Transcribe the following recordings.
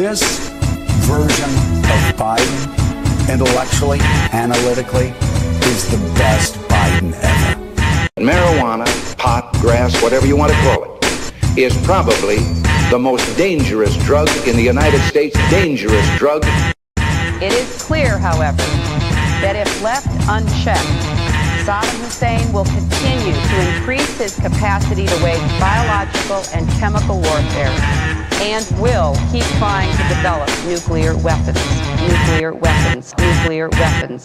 This version of Biden, intellectually, analytically, is the best Biden ever. Marijuana, pot, grass, whatever you want to call it, is probably the most dangerous drug in the United States. Dangerous drug. It is clear, however, that if left unchecked, Saddam Hussein will continue to increase his capacity to wage biological and chemical warfare and will keep trying to develop nuclear weapons.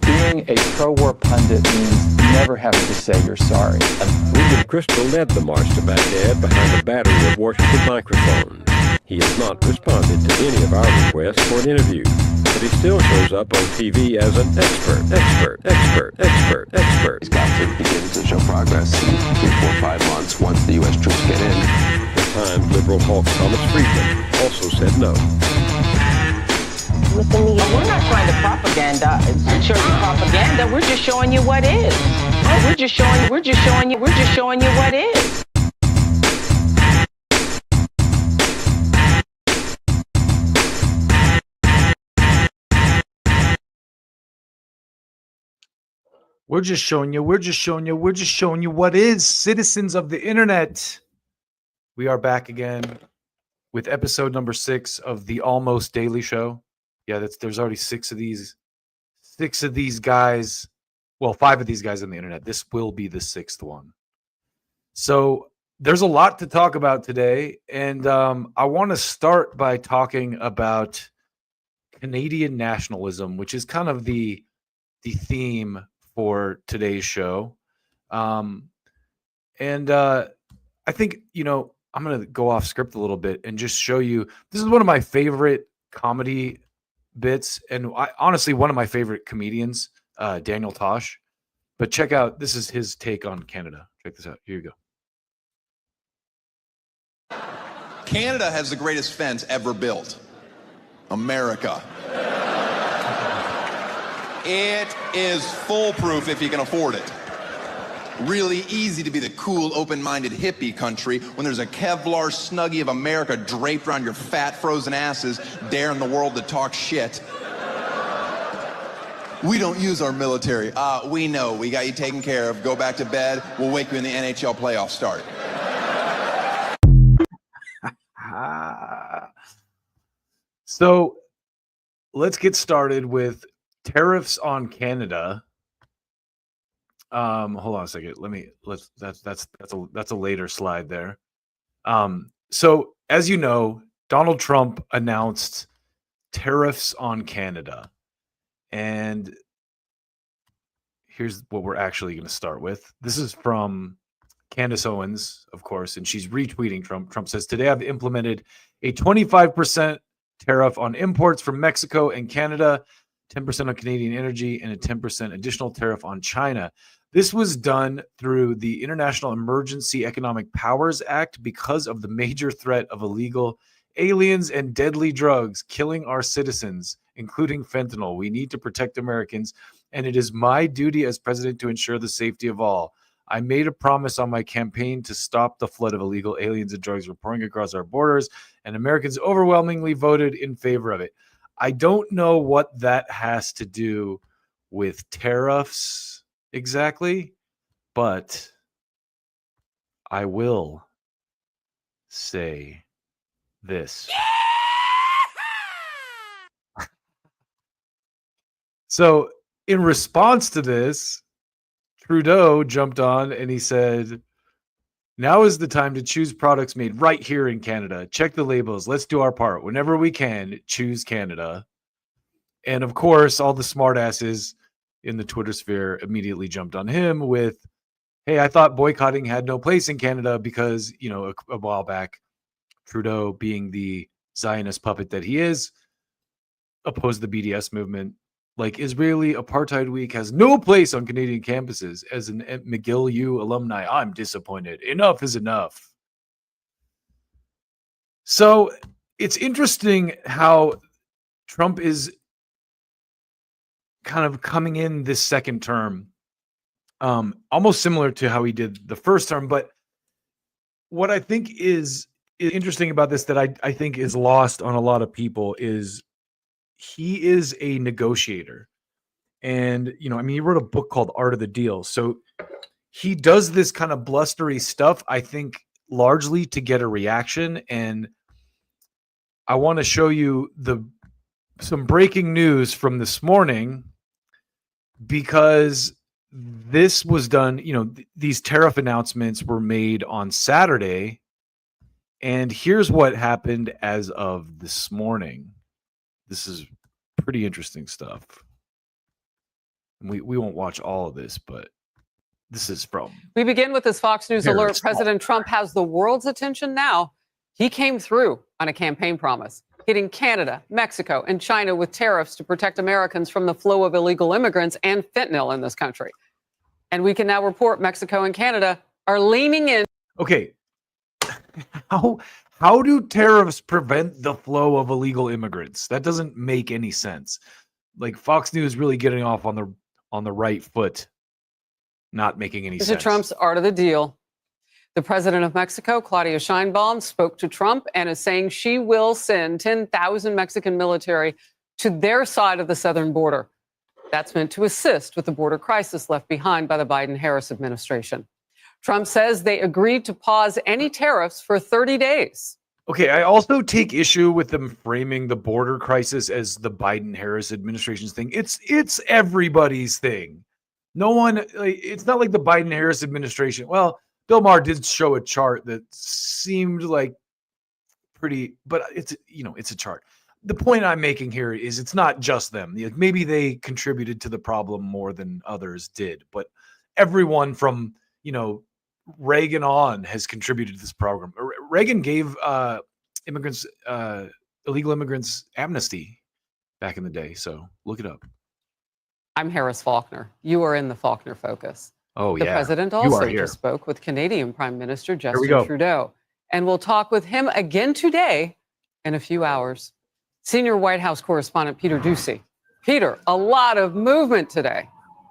Being a pro-war pundit means never having to say you're sorry. William Crystal led the march to Baghdad behind a battery of Washington microphones. He has not responded to any of our requests for an interview, but he still shows up on TV as an expert. He's got to begin to show progress in 3, 4, 5 months once the U.S. troops get in. The Times liberal hawk Thomas Friedman also said no. We're not trying to show you propaganda. We're just showing you what is. We're just showing you what is. We're just showing you what is, citizens of the internet. We are back again with episode number 6 of the Almost Daily Show. Yeah, there's already 6 of these guys. Well, 5 of these guys on the internet. This will be the 6th one. So there's a lot to talk about today, and I want to start by talking about Canadian nationalism, which is kind of the theme for today's show. I think, I'm going to go off script a little bit and just show you, this is one of my favorite comedy bits, and honestly, one of my favorite comedians, Daniel Tosh. But check out, this is his take on Canada. Check this out. Here you go. Canada has the greatest fence ever built. America. It is foolproof if you can afford it. Really easy to be the cool, open-minded hippie country when there's a Kevlar snuggie of America draped around your fat, frozen asses, daring the world to talk shit. We don't use our military. We know. We got you taken care of. Go back to bed. We'll wake you when the NHL playoffs start. So let's get started with tariffs on Canada. Hold on a second. That's a later slide there. So as you know, Donald Trump announced tariffs on Canada. And here's what we're actually going to start with. This is from Candace Owens, of course, and she's retweeting Trump. Trump says, "Today I've implemented a 25% tariff on imports from Mexico and Canada, 10% on Canadian energy, and a 10% additional tariff on China. This was done through the International Emergency Economic Powers Act because of the major threat of illegal aliens and deadly drugs killing our citizens, including fentanyl. We need to protect Americans, and it is my duty as president to ensure the safety of all. I made a promise on my campaign to stop the flood of illegal aliens and drugs were pouring across our borders, and Americans overwhelmingly voted in favor of it." I don't know what that has to do with tariffs exactly, but I will say this. So in response to this, Trudeau jumped on and he said, "Now is the time to choose products made right here in Canada. Check the labels. Let's do our part. Whenever we can, choose Canada." And of course, all the smartasses in the Twitter sphere immediately jumped on him with, "Hey, I thought boycotting had no place in Canada because, a while back, Trudeau, being the Zionist puppet that he is, opposed the BDS movement. Like, Israeli Apartheid Week has no place on Canadian campuses. As an McGill U alumni, I'm disappointed. Enough is enough." So it's interesting how Trump is kind of coming in this second term, almost similar to how he did the first term. But what I think is interesting about this that I think is lost on a lot of people is he is a negotiator. And, you know, I mean, he wrote a book called Art of the Deal. So he does this kind of blustery stuff, I think, largely to get a reaction. And I want to show you some breaking news from this morning, because this was done, you know, these tariff announcements were made on Saturday. And here's what happened as of this morning. This is pretty interesting stuff. We won't watch all of this, but this is from. We begin with this Fox News Paris. alert. President Trump has the world's attention now. He came through on a campaign promise, hitting Canada, Mexico, and China with tariffs to protect Americans from the flow of illegal immigrants and fentanyl in this country. And we can now report Mexico and Canada are leaning in. Okay. How do tariffs prevent the flow of illegal immigrants? That doesn't make any sense. Like, Fox News really getting off on the right foot, not making any sense. Trump's Art of the Deal. The president of Mexico, Claudia Sheinbaum, spoke to Trump and is saying she will send 10,000 Mexican military to their side of the southern border. That's meant to assist with the border crisis left behind by the Biden-Harris administration. Trump says they agreed to pause any tariffs for 30 days. Okay, I also take issue with them framing the border crisis as the Biden-Harris administration's thing. It's everybody's thing. No one, it's not like the Biden-Harris administration. Well, Bill Maher did show a chart that seemed like pretty, but it's, you know, it's a chart. The point I'm making here is it's not just them. Maybe they contributed to the problem more than others did, but everyone from, you know, Reagan on has contributed to this program. Reagan gave illegal immigrants amnesty back in the day. So look it up. I'm Harris Faulkner. You are in the Faulkner Focus. Oh, the yeah. president also just spoke with Canadian Prime Minister Justin Trudeau. And we'll talk with him again today in a few hours. Senior White House correspondent Peter Ducey. Peter, a lot of movement today.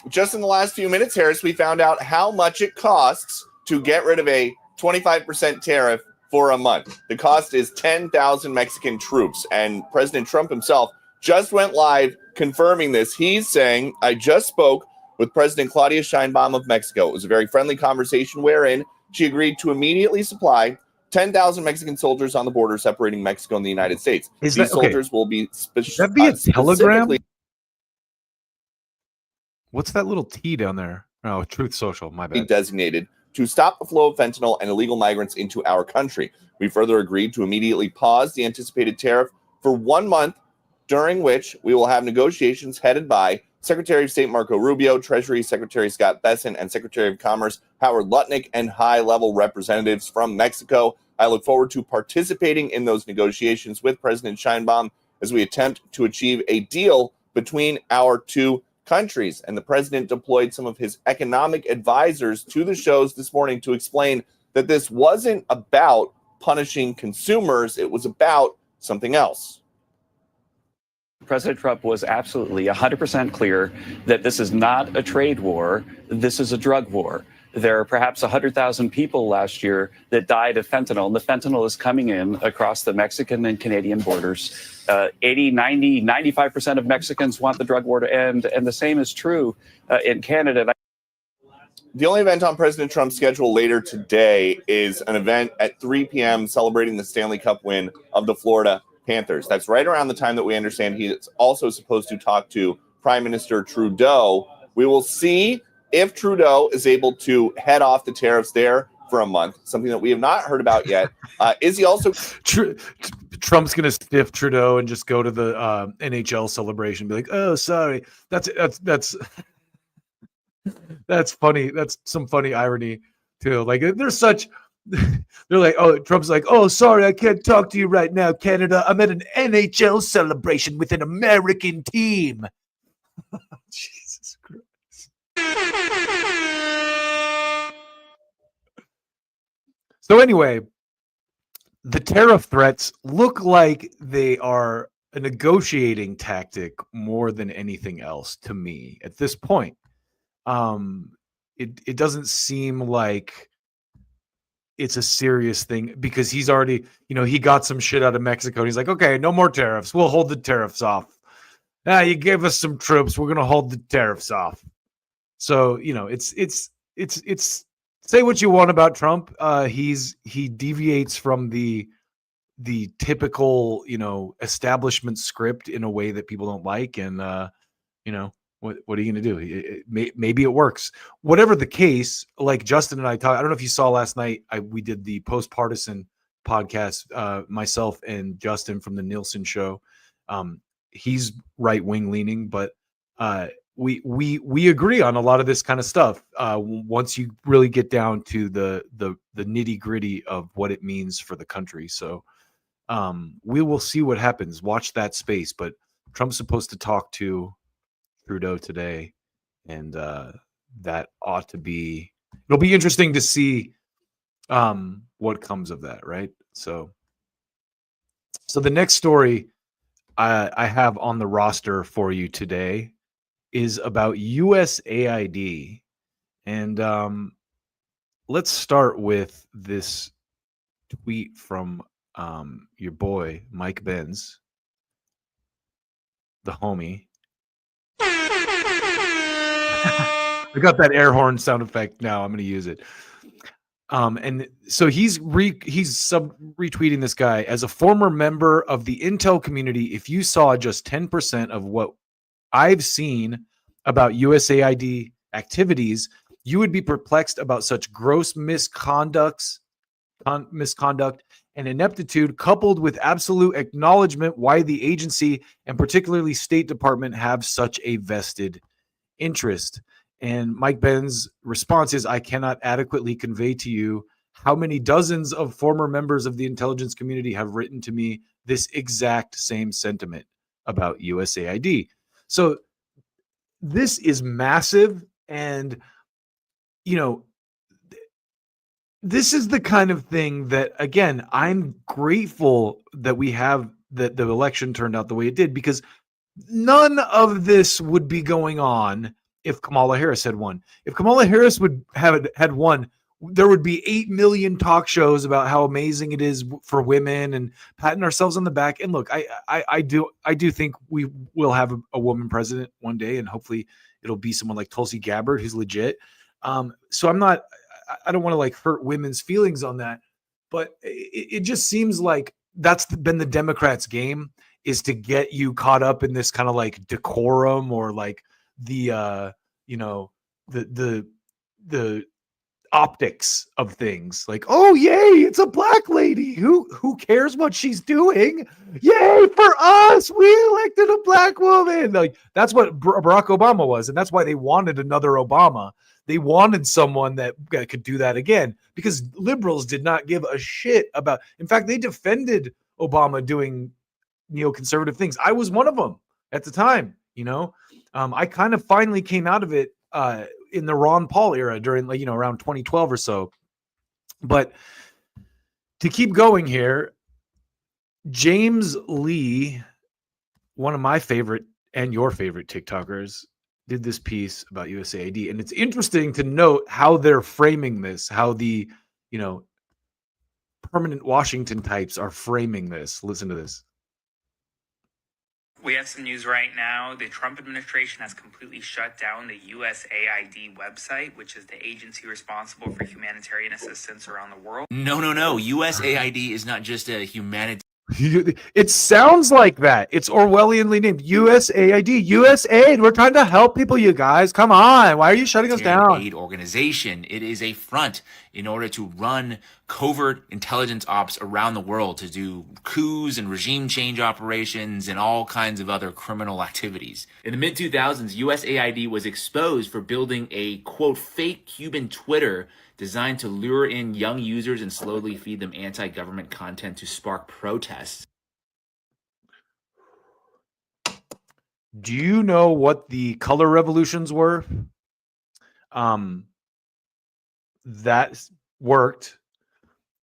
Just in the last few minutes, Harris, we found out how much it costs to get rid of a 25% tariff for a month. The cost is 10,000 Mexican troops. And President Trump himself just went live confirming this. He's saying, I just spoke with President Claudia Sheinbaum of Mexico. It was a very friendly conversation wherein she agreed to immediately supply 10,000 Mexican soldiers on the border separating Mexico and the United States. These soldiers will be that be a telegram? What's that little T down there? Oh, Truth Social, my bad. Designated to stop the flow of fentanyl and illegal migrants into our country. We further agreed to immediately pause the anticipated tariff for 1 month, during which we will have negotiations headed by Secretary of State Marco Rubio, Treasury Secretary Scott Bessent, and Secretary of Commerce Howard Lutnick, and high-level representatives from Mexico. I look forward to participating in those negotiations with President Sheinbaum as we attempt to achieve a deal between our two countries. And the president deployed some of his economic advisors to the shows this morning to explain that this wasn't about punishing consumers. It was about something else. President Trump was absolutely 100% clear that this is not a trade war. This is a drug war. There are perhaps 100,000 people last year that died of fentanyl, and the fentanyl is coming in across the Mexican and Canadian borders. 80, 90, 95% of Mexicans want the drug war to end, and the same is true in Canada. The only event on President Trump's schedule later today is an event at 3 p.m. celebrating the Stanley Cup win of the Florida Panthers. That's right around the time that we understand he's also supposed to talk to Prime Minister Trudeau. We will see if Trudeau is able to head off the tariffs there for a month, something that we have not heard about yet. Is he also... Trump's going to stiff Trudeau and just go to the NHL celebration and be like, oh, sorry. That's funny. That's some funny irony, too. Like, they're like, oh, Trump's like, oh, sorry, I can't talk to you right now, Canada. I'm at an NHL celebration with an American team. Jesus Christ. So anyway, the tariff threats look like they are a negotiating tactic more than anything else to me at this point. It doesn't seem like it's a serious thing because he's already, he got some shit out of Mexico. And he's like, okay, no more tariffs. We'll hold the tariffs off. You gave us some troops. We're going to hold the tariffs off. So, it's say what you want about Trump. He deviates from the typical, establishment script in a way that people don't like. And, what are you going to do? Maybe it works. Whatever the case, like Justin and I talked, I don't know if you saw last night, we did the Post-Partisan podcast, myself and Justin from the Nielsen show. He's right-wing leaning, but we agree on a lot of this kind of stuff. Once you really get down to the nitty-gritty of what it means for the country. So we will see what happens. Watch that space. But Trump's supposed to talk to Trudeau today, and that ought to be, it'll be interesting to see what comes of that, right? So the next story I have on the roster for you today is about USAID, and let's start with this tweet from your boy Mike Benz, the homie. I got that air horn sound effect now. I'm going to use it. And so he's retweeting this guy as a former member of the Intel community. If you saw just 10% of what I've seen about USAID activities, you would be perplexed about such gross misconduct and ineptitude, coupled with absolute acknowledgement why the agency and particularly State Department have such a vested interest. And Mike Benz's response is, I cannot adequately convey to you how many dozens of former members of the intelligence community have written to me this exact same sentiment about USAID. So this is massive. And, this is the kind of thing that, again, I'm grateful that we have, that the election turned out the way it did, because none of this would be going on if Kamala Harris had won. If Kamala Harris had won, there would be 8 million talk shows about how amazing it is for women and patting ourselves on the back. And look, I do think we will have a woman president one day, and hopefully it'll be someone like Tulsi Gabbard, who's legit. So I don't want to like hurt women's feelings on that, but it just seems like that's been the Democrats' game, is to get you caught up in this kind of like decorum, or like the optics of things. Like, oh yay, it's a black lady. Who cares what she's doing? Yay for us, we elected a black woman. Like, that's what Barack Obama was, and that's why they wanted another Obama. They wanted someone that could do that again, because liberals did not give a shit about. In fact, they defended Obama doing neoconservative things. I was one of them at the time. I kind of finally came out of it in the Ron Paul era during, around 2012 or so. But to keep going here, James Lee, one of my favorite and your favorite TikTokers, did this piece about USAID. And it's interesting to note how they're framing this, how the, permanent Washington types are framing this. Listen to this. We have some news right now. The Trump administration has completely shut down the USAID website, which is the agency responsible for humanitarian assistance around the world. No. USAID is not just a humanitarian. It sounds like that. It's Orwellianly named USAID. USAID. We're trying to help people, you guys. Come on. Why are you shutting us down? Aid organization. It is a front in order to run covert intelligence ops around the world, to do coups and regime change operations and all kinds of other criminal activities. In the mid-2000s, USAID was exposed for building a, quote, fake Cuban Twitter designed to lure in young users and slowly feed them anti-government content to spark protests. Do you know what the color revolutions were? That worked.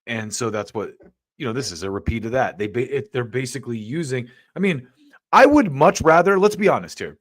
And so that's what, this is a repeat of that. They're basically using, I would much rather, let's be honest here.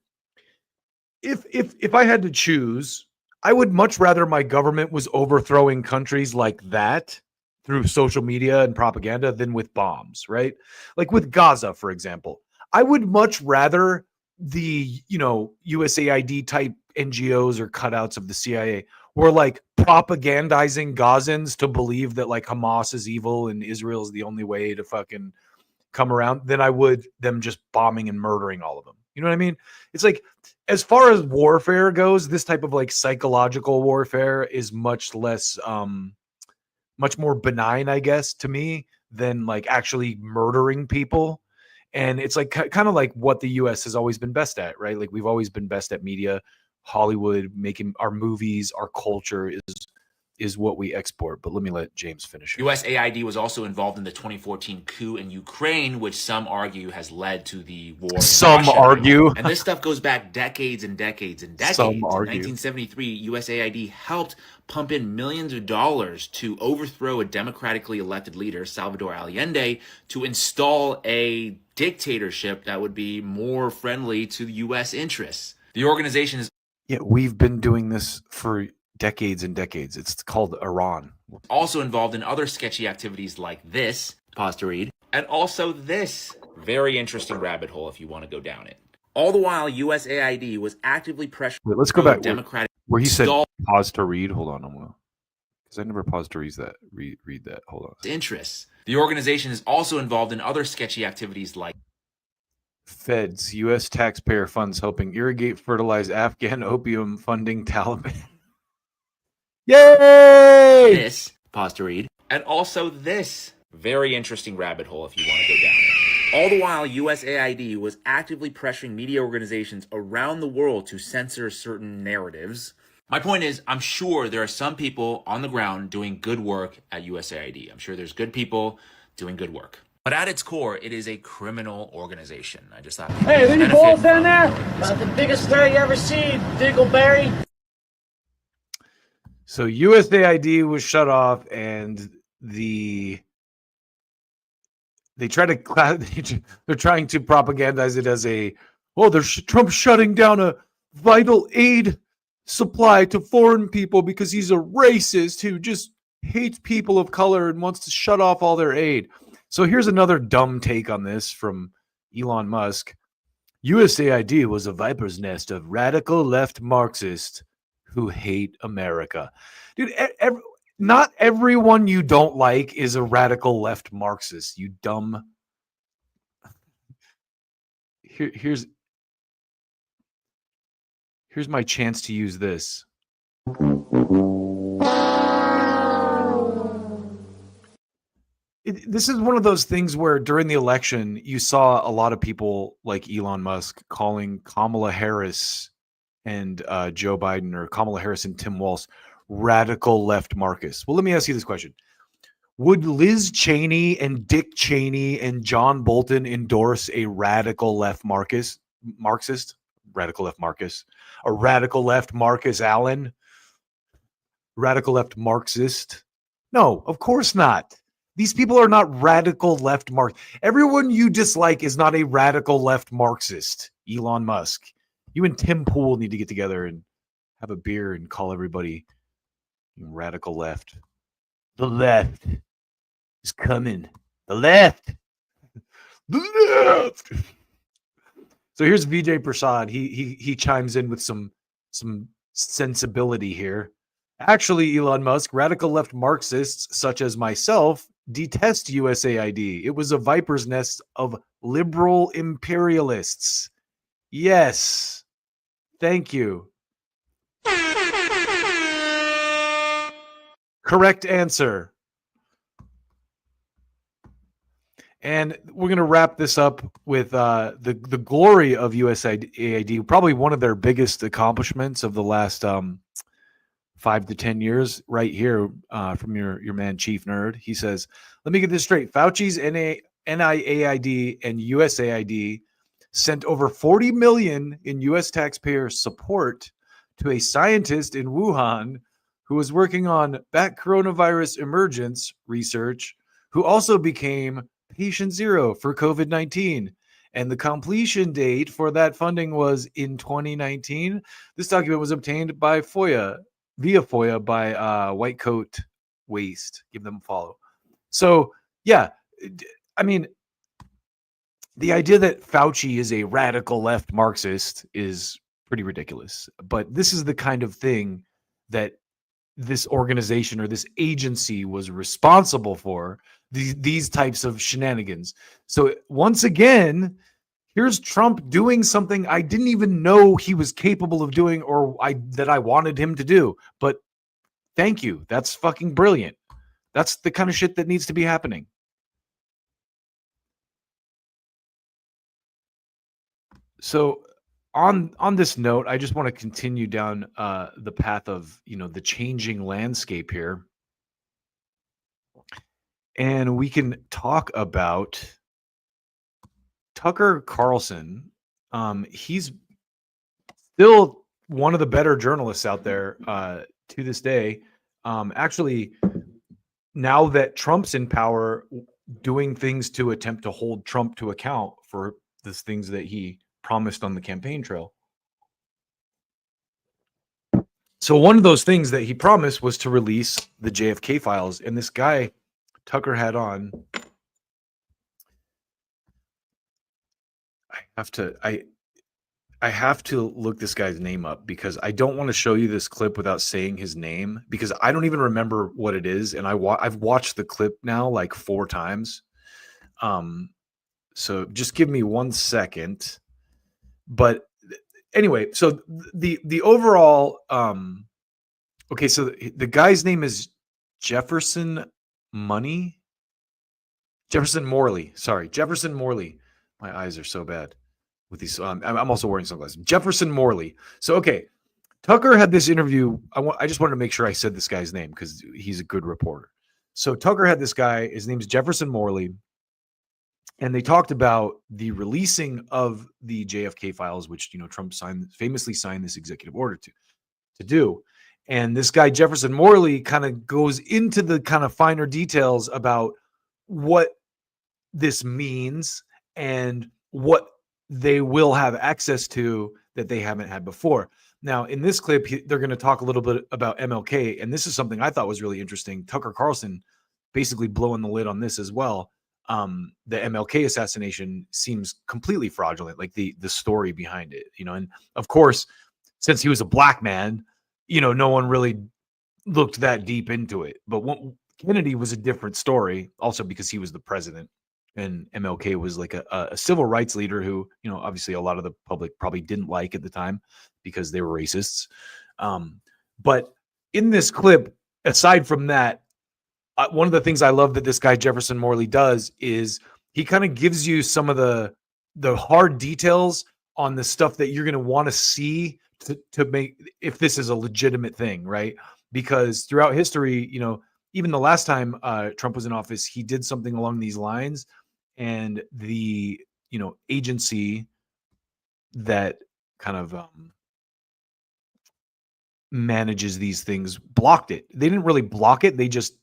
If I had to choose, I would much rather my government was overthrowing countries like that through social media and propaganda than with bombs, right? Like with Gaza, for example. I would much rather the, USAID type NGOs or cutouts of the CIA were like propagandizing Gazans to believe that like Hamas is evil and Israel is the only way to fucking come around than I would them just bombing and murdering all of them. You know what I mean? It's like, as far as warfare goes, this type of like psychological warfare is much less, much more benign, I guess, to me than like actually murdering people. And it's like kind of like what the US has always been best at, right? Like we've always been best at media, Hollywood, making our movies, our culture is what we export. But let me let James finish it. USAID was also involved in the 2014 coup in Ukraine, which some argue has led to the war in Some Russia. argue. And this stuff goes back decades and decades and decades. Some In argue. 1973, USAID helped pump in millions of dollars to overthrow a democratically elected leader, Salvador Allende, to install a dictatorship that would be more friendly to the U.S. interests. The organization is we've been doing this for decades and decades. It's called Iran. Also involved in other sketchy activities like this, pause to read, and also this very interesting rabbit hole if you want to go down it. All the while, USAID was actively pressuring. Wait, let's go back Democratic where he said pause to read. Hold on, because I never paused to read that. Read that. Hold on. Interests. The organization is also involved in other sketchy activities like Feds, U.S. taxpayer funds helping irrigate, fertilize Afghan opium funding Taliban. Yay! This, pause to read, and also this very interesting rabbit hole if you want to go down it. All the while, USAID was actively pressuring media organizations around the world to censor certain narratives. My point is, I'm sure there are some people on the ground doing good work at USAID. I'm sure there's good people doing good work. But at its core, it is a criminal organization. I just thought... Hey, are there any balls down there? About the biggest bear you ever seen, Dingleberry. So USAID was shut off, and they try to they're trying to propagandize it as Trump's shutting down a vital aid supply to foreign people because he's a racist who just hates people of color and wants to shut off all their aid. So here's another dumb take on this from Elon Musk. USAID was a viper's nest of radical left Marxists who hate America. Dude, not everyone you don't like is a radical left Marxist, you dumb. Here's my chance to use this. This is one of those things where during the election, you saw a lot of people like Elon Musk calling Kamala Harris and Joe Biden, or Kamala Harris and Tim Walz, radical left Marxists. Well, let me ask you this question. Would Liz Cheney and Dick Cheney and John Bolton endorse a radical left Marxist? Radical left Marcus? A radical left Marcus Allen? Radical left Marxist? No, of course not. These people are not radical left Everyone you dislike is not a radical left Marxist. Elon Musk. You and Tim Pool need to get together and have a beer and call everybody radical left. The left is coming. The left. The left. So here's Vijay Prasad. He chimes in with some sensibility here. Actually, Elon Musk, radical left Marxists such as myself detest USAID. It was a viper's nest of liberal imperialists. Yes. Thank you. Correct answer. And we're going to wrap this up with the glory of USAID, probably one of their biggest accomplishments of the last 5 to 10 years, right here from your man, Chief Nerd. He says, let me get this straight. Fauci's NIAID and USAID sent over $40 million in U.S. taxpayer support to a scientist in Wuhan who was working on bat coronavirus emergence research, who also became patient zero for COVID-19. And the completion date for that funding was in 2019. This document was obtained by via FOIA by White Coat Waste. Give them a follow. So, yeah, I mean, the idea that Fauci is a radical left Marxist is pretty ridiculous. But this is the kind of thing that this organization or this agency was responsible for, these types of shenanigans. So once again, here's Trump doing something I didn't even know he was capable of doing or that I wanted him to do. But thank you. That's fucking brilliant. That's the kind of shit that needs to be happening. So on this note, I just want to continue down the path of, the changing landscape here. And we can talk about Tucker Carlson. He's still one of the better journalists out there to this day. Actually, now that Trump's in power, doing things to attempt to hold Trump to account for the things that he promised on the campaign trail. So one of those things that he promised was to release the JFK files. And this guy Tucker had on, I have to look this guy's name up because I don't want to show you this clip without saying his name because I don't even remember what it is. And I've watched the clip now like 4 times. So just give me 1 second. But anyway, so the overall, okay, so the guy's name is Jefferson Morley. Sorry, Jefferson Morley. My eyes are so bad with these. I'm also wearing sunglasses. Jefferson Morley. So, okay, Tucker had this interview. I just wanted to make sure I said this guy's name because he's a good reporter. So Tucker had this guy. His name is Jefferson Morley. And they talked about the releasing of the JFK files, which, Trump famously signed this executive order to do. And this guy, Jefferson Morley, kind of goes into the kind of finer details about what this means and what they will have access to that they haven't had before. Now, in this clip, they're going to talk a little bit about MLK. And this is something I thought was really interesting. Tucker Carlson basically blowing the lid on this as well. The MLK assassination seems completely fraudulent, like the story behind it, and of course, since he was a black man, no one really looked that deep into it. But Kennedy was a different story, also because he was the president, and MLK was like a civil rights leader who, obviously a lot of the public probably didn't like at the time because they were racists. But in this clip, aside from that, one of the things I love that this guy Jefferson Morley does is he kind of gives you some of the hard details on the stuff that you're going to want to see to make if this is a legitimate thing, right? Because throughout history, even the last time Trump was in office, he did something along these lines, and the agency that kind of manages these things blocked it. They didn't really block it; they just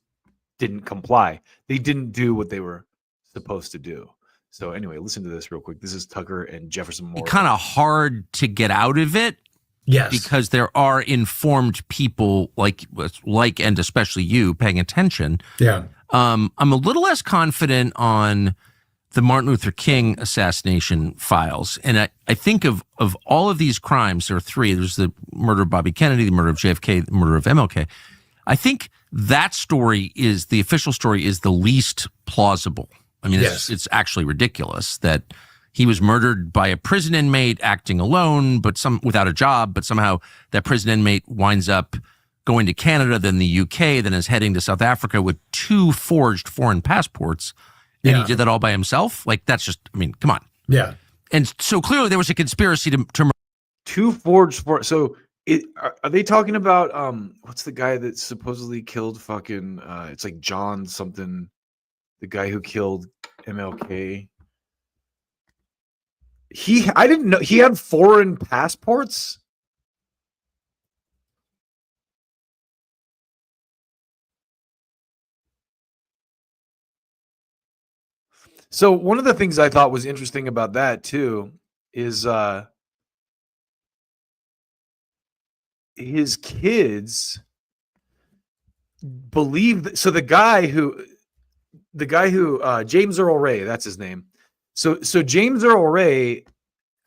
didn't comply. They didn't do what they were supposed to do. So anyway, listen to this real quick. This is Tucker and Jefferson Morley. Kind of hard to get out of it. Yes. Because there are informed people like and especially you paying attention. Yeah. I'm a little less confident on the Martin Luther King assassination files. And I think of all of these crimes, there are 3. There's the murder of Bobby Kennedy, the murder of JFK, the murder of MLK. I think that story the official story is the least plausible. I mean, it's actually ridiculous that he was murdered by a prison inmate acting alone, but without a job, but somehow that prison inmate winds up going to Canada, then the UK, then is heading to South Africa with 2 forged foreign passports. And he did that all by himself. Like, that's just, I mean, come on. Yeah. And so clearly there was a conspiracy to 2 forged so are they talking about what's the guy that supposedly killed fucking it's like John something, the guy who killed MLK? I didn't know he had foreign passports. So one of the things I thought was interesting about that too is his kids believe that, so the guy who the guy who James Earl Ray, that's his name. So James Earl Ray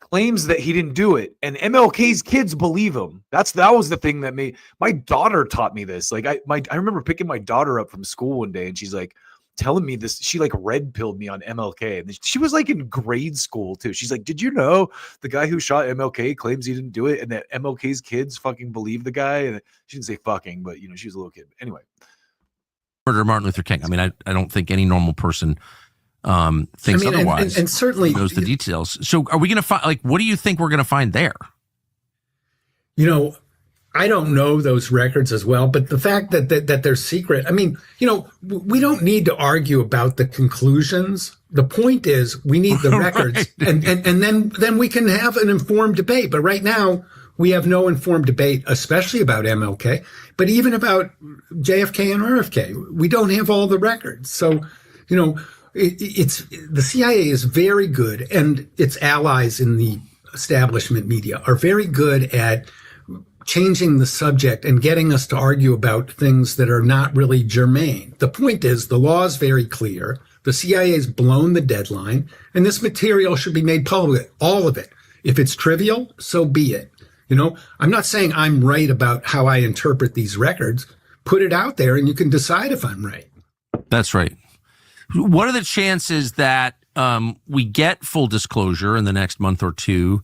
claims that he didn't do it, and MLK's kids believe him. That was the thing that made my daughter taught me this. Like I remember picking my daughter up from school one day, and she's like telling me this. She like red pilled me on MLK, and she was like in grade school too. She's like, "Did you know the guy who shot MLK claims he didn't do it, and that MLK's kids fucking believe the guy?" And she didn't say fucking, but she was a little kid. Anyway, murder Martin Luther King. I mean, I don't think any normal person thinks otherwise, and certainly knows the details. So are we going to find, like, what do you think we're going to find there? I don't know those records as well, but the fact that they're secret, I mean, we don't need to argue about the conclusions. The point is we need the records and then we can have an informed debate. But right now we have no informed debate, especially about MLK, but even about JFK and RFK. We don't have all the records. So, it's the CIA is very good, and its allies in the establishment media are very good at changing the subject and getting us to argue about things that are not really germane. The point is the law is very clear. The CIA's blown the deadline, and this material should be made public, all of it. If it's trivial, so be it. I'm not saying I'm right about how I interpret these records. Put it out there and you can decide if I'm right. That's right. What are the chances that we get full disclosure in the next month or two,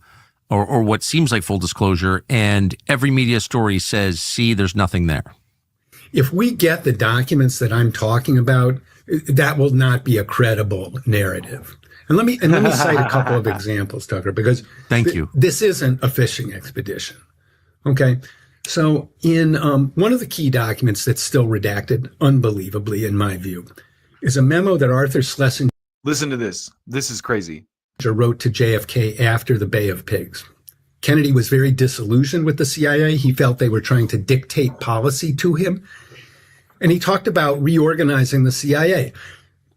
or what seems like full disclosure, and every media story says, see, there's nothing there? If we get the documents that I'm talking about, that will not be a credible narrative. And let me cite a couple of examples, Tucker, because thank you. This isn't a fishing expedition. Okay. So in one of the key documents that's still redacted, unbelievably, in my view, is a memo that Arthur Schlesinger. Listen to this. This is crazy. Wrote to JFK after the Bay of Pigs. Kennedy was very disillusioned with the CIA. He felt they were trying to dictate policy to him. And he talked about reorganizing the CIA.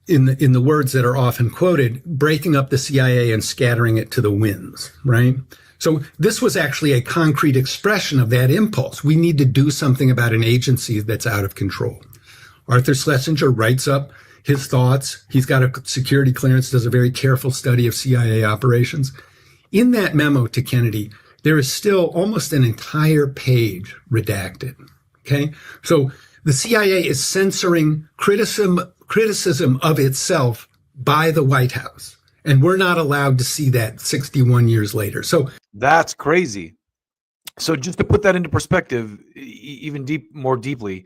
In the words that are often quoted, breaking up the CIA and scattering it to the winds, right? So this was actually a concrete expression of that impulse. We need to do something about an agency that's out of control. Arthur Schlesinger writes up his thoughts. He's got a security clearance, does a very careful study of CIA operations. In that memo to Kennedy, there is still almost an entire page redacted. Okay. So the CIA is censoring criticism of itself by the White House. And we're not allowed to see that 61 years later. So that's crazy. So just to put that into perspective, even more deeply,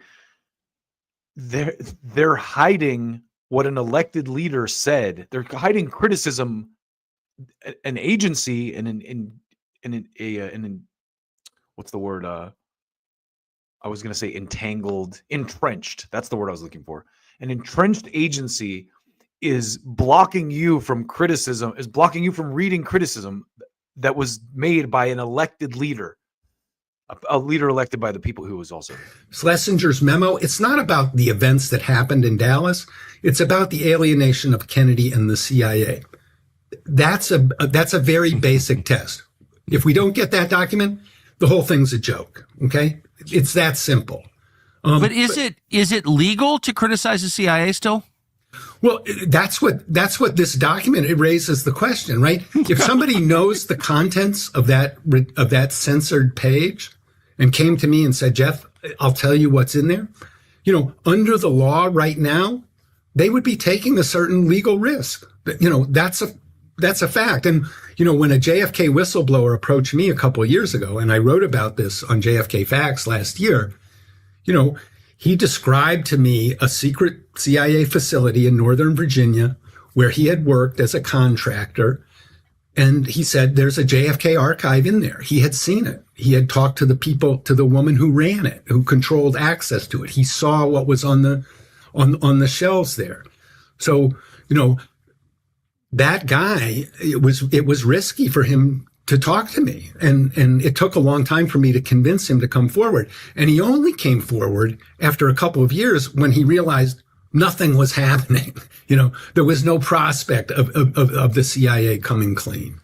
they're hiding what an elected leader said. They're hiding criticism, an agency, and an what's the word? I was going to say entrenched. That's the word I was looking for. An entrenched agency is blocking you from criticism, is blocking you from reading criticism that was made by an elected leader. A leader elected by the people who was also Schlesinger's memo. It's not about the events that happened in Dallas. It's about the alienation of Kennedy and the CIA. That's a very basic test. If we don't get that document, the whole thing's a joke. Okay. It's that simple. But is it legal to criticize the CIA still? Well, that's what this document, it raises the question, right? If somebody knows the contents of that censored page and came to me and said, Jeff, I'll tell you what's in there, under the law right now, they would be taking a certain legal risk. That's a fact. And, when a JFK whistleblower approached me a couple of years ago, and I wrote about this on JFK Facts last year, he described to me a secret CIA facility in Northern Virginia where he had worked as a contractor. And he said, there's a JFK archive in there. He had seen it. He had talked to the woman who ran it, who controlled access to it. He saw what was on the shelves there. So, that guy, it was risky for him to talk to me. And it took a long time for me to convince him to come forward. And he only came forward after a couple of years when he realized nothing was happening. There was no prospect of the CIA coming clean.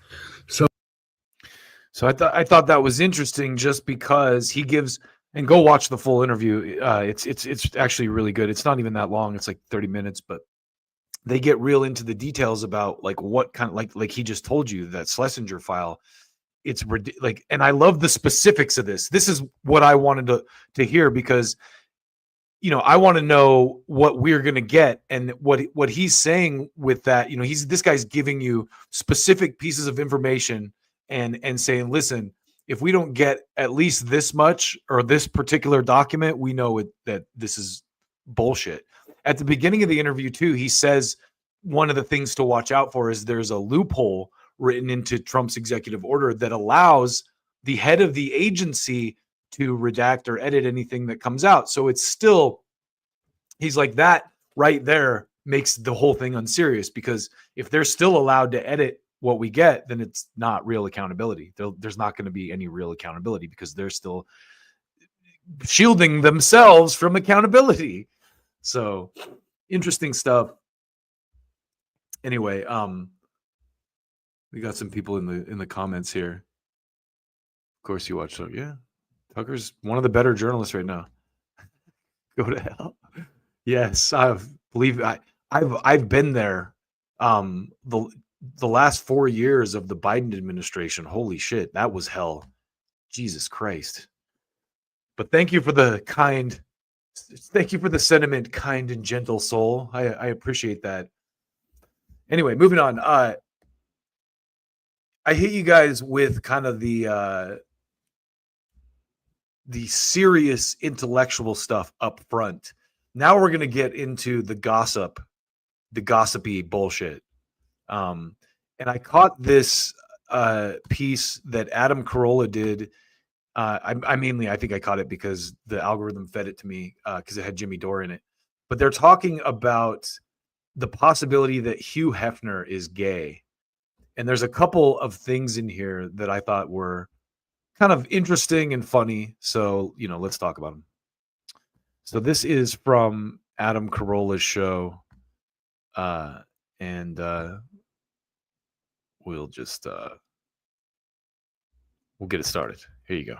So I thought that was interesting just because he gives, and go watch the full interview. It's actually really good. It's not even that long. It's like 30 minutes, but they get real into the details about like what kind of like he just told you that Schlesinger file. It's like, and I love the specifics of this. This is what I wanted to hear, because I want to know what we're going to get, and what he's saying with that. This guy's giving you specific pieces of information and saying, listen, if we don't get at least this much or this particular document, we know that this is bullshit. At the beginning of the interview too, he says one of the things to watch out for is there's a loophole written into Trump's executive order that allows the head of the agency to redact or edit anything that comes out. So it's still, he's like, that right there makes the whole thing unserious, because if they're still allowed to edit what we get, then it's not real accountability. There's not going to be any real accountability, because they're still shielding themselves from accountability. So interesting stuff. Anyway, we got some people in the comments here. Of course you watch, so yeah. Tucker's one of the better journalists right now. Go to hell. Yes, I've been there. The last 4 years of the Biden administration, holy shit, that was hell. Jesus Christ. But thank you for the sentiment, kind and gentle soul. I appreciate that. Anyway, moving on. I hit you guys with kind of the serious intellectual stuff up front. Now we're going to get into the gossipy bullshit. And I caught this piece that Adam Carolla did. I think I caught it because the algorithm fed it to me because it had Jimmy Dore in it. But they're talking about the possibility that Hugh Hefner is gay. And there's a couple of things in here that I thought were kind of interesting and funny. So, let's talk about them. So this is from Adam Carolla's show. And we'll just, we'll get it started. Here you go.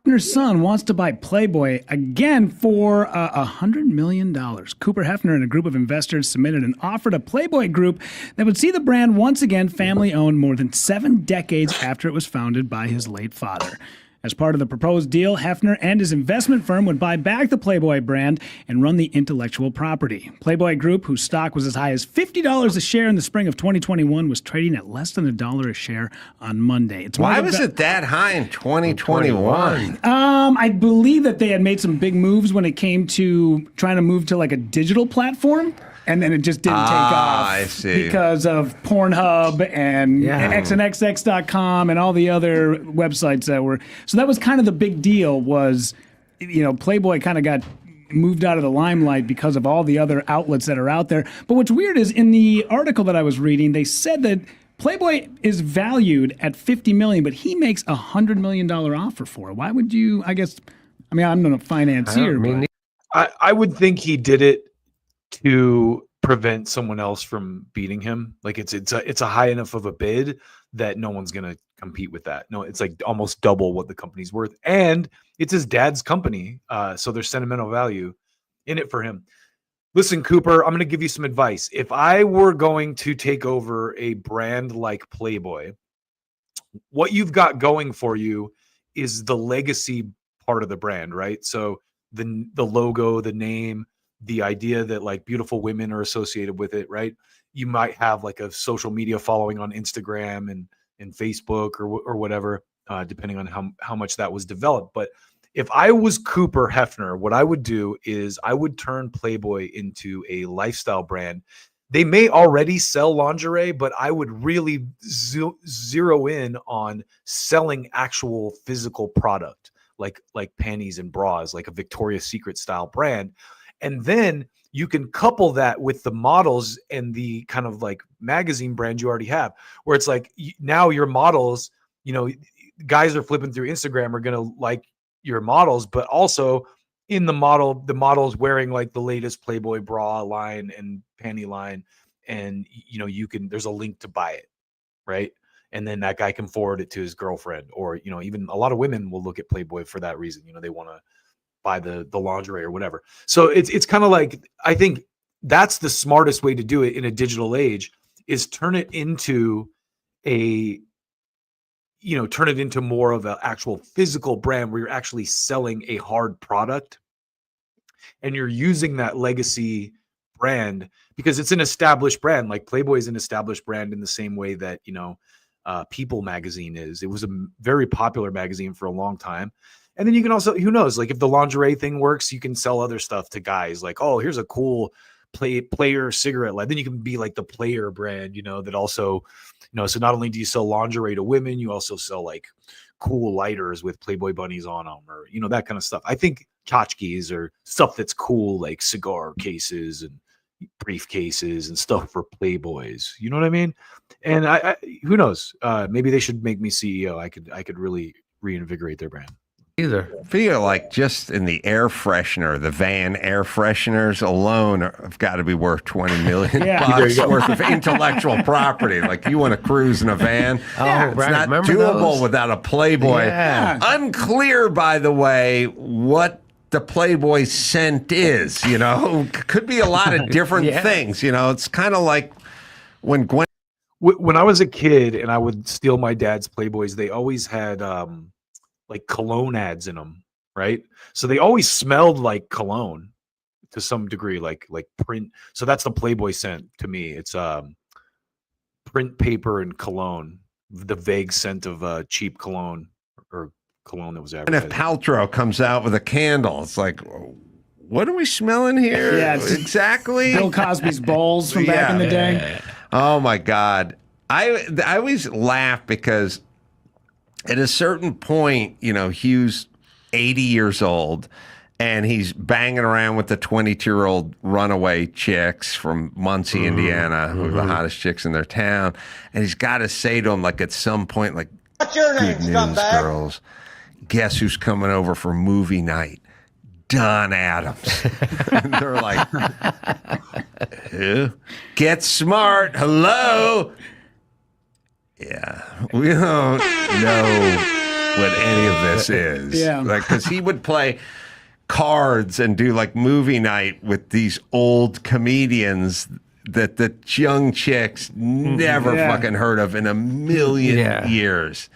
Hefner's son wants to buy Playboy again for $100 million. Cooper Hefner and a group of investors submitted an offer to Playboy Group that would see the brand once again family-owned more than 7 decades after it was founded by his late father. As part of the proposed deal, Hefner and his investment firm would buy back the Playboy brand and run the intellectual property. Playboy Group, whose stock was as high as $50 a share in the spring of 2021, was trading at less than $1 a share on Monday. Why was it that high in 2021? I believe that they had made some big moves when it came to trying to move to like a digital platform. And then it just didn't take off. I see. Because of Pornhub and XNXX.com and all the other websites that were. So that was kind of the big deal was, Playboy kind of got moved out of the limelight because of all the other outlets that are out there. But what's weird is in the article that I was reading, they said that Playboy is valued at $50 million, but he makes a $100 million offer for it. Why would you, I'm not a financier, but I would think he did it to prevent someone else from beating him. Like it's a high enough of a bid that no one's going to compete with that. No, it's like almost double what the company's worth. And it's his dad's company. So there's sentimental value in it for him. Listen, Cooper, I'm going to give you some advice. If I were going to take over a brand like Playboy, what you've got going for you is the legacy part of the brand, right? So the logo, the name, the idea that like beautiful women are associated with it, right? You might have like a social media following on Instagram and Facebook or whatever, depending on how much that was developed. But if I was Cooper Hefner, what I would do is I would turn Playboy into a lifestyle brand. They may already sell lingerie, but I would really zero in on selling actual physical product, like panties and bras, like a Victoria's Secret style brand. And then you can couple that with the models and the kind of like magazine brand you already have, where it's like now your models, guys are flipping through Instagram are going to like your models, but also in the model's wearing like the latest Playboy bra line and panty line. And, there's a link to buy it. Right. And then that guy can forward it to his girlfriend, or, even a lot of women will look at Playboy for that reason. They want to buy the lingerie or whatever. So it's kind of like, I think that's the smartest way to do it in a digital age, is turn it into more of an actual physical brand where you're actually selling a hard product and you're using that legacy brand because it's an established brand. Like Playboy is an established brand in the same way that, People magazine is. It was a very popular magazine for a long time. And then you can also, who knows, like if the lingerie thing works, you can sell other stuff to guys like, oh, here's a cool player cigarette light. Then you can be like the player brand, that also, so not only do you sell lingerie to women, you also sell like cool lighters with Playboy bunnies on them, or, that kind of stuff. I think tchotchkes or stuff that's cool, like cigar cases and briefcases and stuff for Playboys. You know what I mean? And I who knows? Maybe they should make me CEO. I could really reinvigorate their brand. Either. Feel like just in the air freshener, the van air fresheners alone have got to be worth $20 million bucks worth of intellectual property. Like you want to cruise in a van. Oh, it's not doable without a Playboy. Yeah. Unclear, by the way, what the Playboy scent is. Could be a lot of different things. It's kind of like when I was a kid and I would steal my dad's Playboys, they always had like cologne ads in them, right? So they always smelled like cologne to some degree, like print. So that's the Playboy scent to me. It's print paper and cologne, the vague scent of cheap cologne or cologne that was advertised. And if Paltrow comes out with a candle, it's like, what are we smelling here? Yeah, it's exactly. Bill Cosby's bowls from back in the day. Oh my God. I always laugh because at a certain point, Hugh's 80 years old and he's banging around with the 22-year-old runaway chicks from Muncie, Indiana, who are the hottest chicks in their town. And he's got to say to them, like at some point, like, What's your name, good news, scumbag? girls. Guess who's coming over for movie night? Don Adams. And they're like, who? Get smart. Hello. Yeah, we don't know what any of this is. Yeah. Like, because he would play cards and do like movie night with these old comedians that the young chicks never fucking heard of in a million years.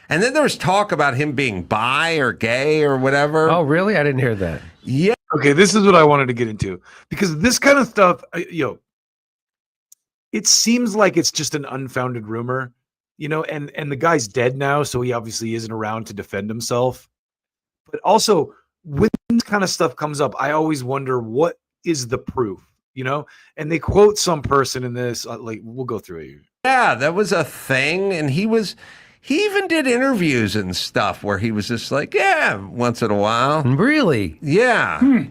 And then there was talk about him being bi or gay or whatever. Oh, really? I didn't hear that. Yeah. Okay, this is what I wanted to get into because this kind of stuff, it seems like it's just an unfounded rumor. And the guy's dead now, so he obviously isn't around to defend himself. But also, when this kind of stuff comes up, I always wonder, what is the proof? And they quote some person in this, like, we'll go through it. Yeah, that was a thing. And he even did interviews and stuff where he was just like, yeah, once in a while. Really? Yeah.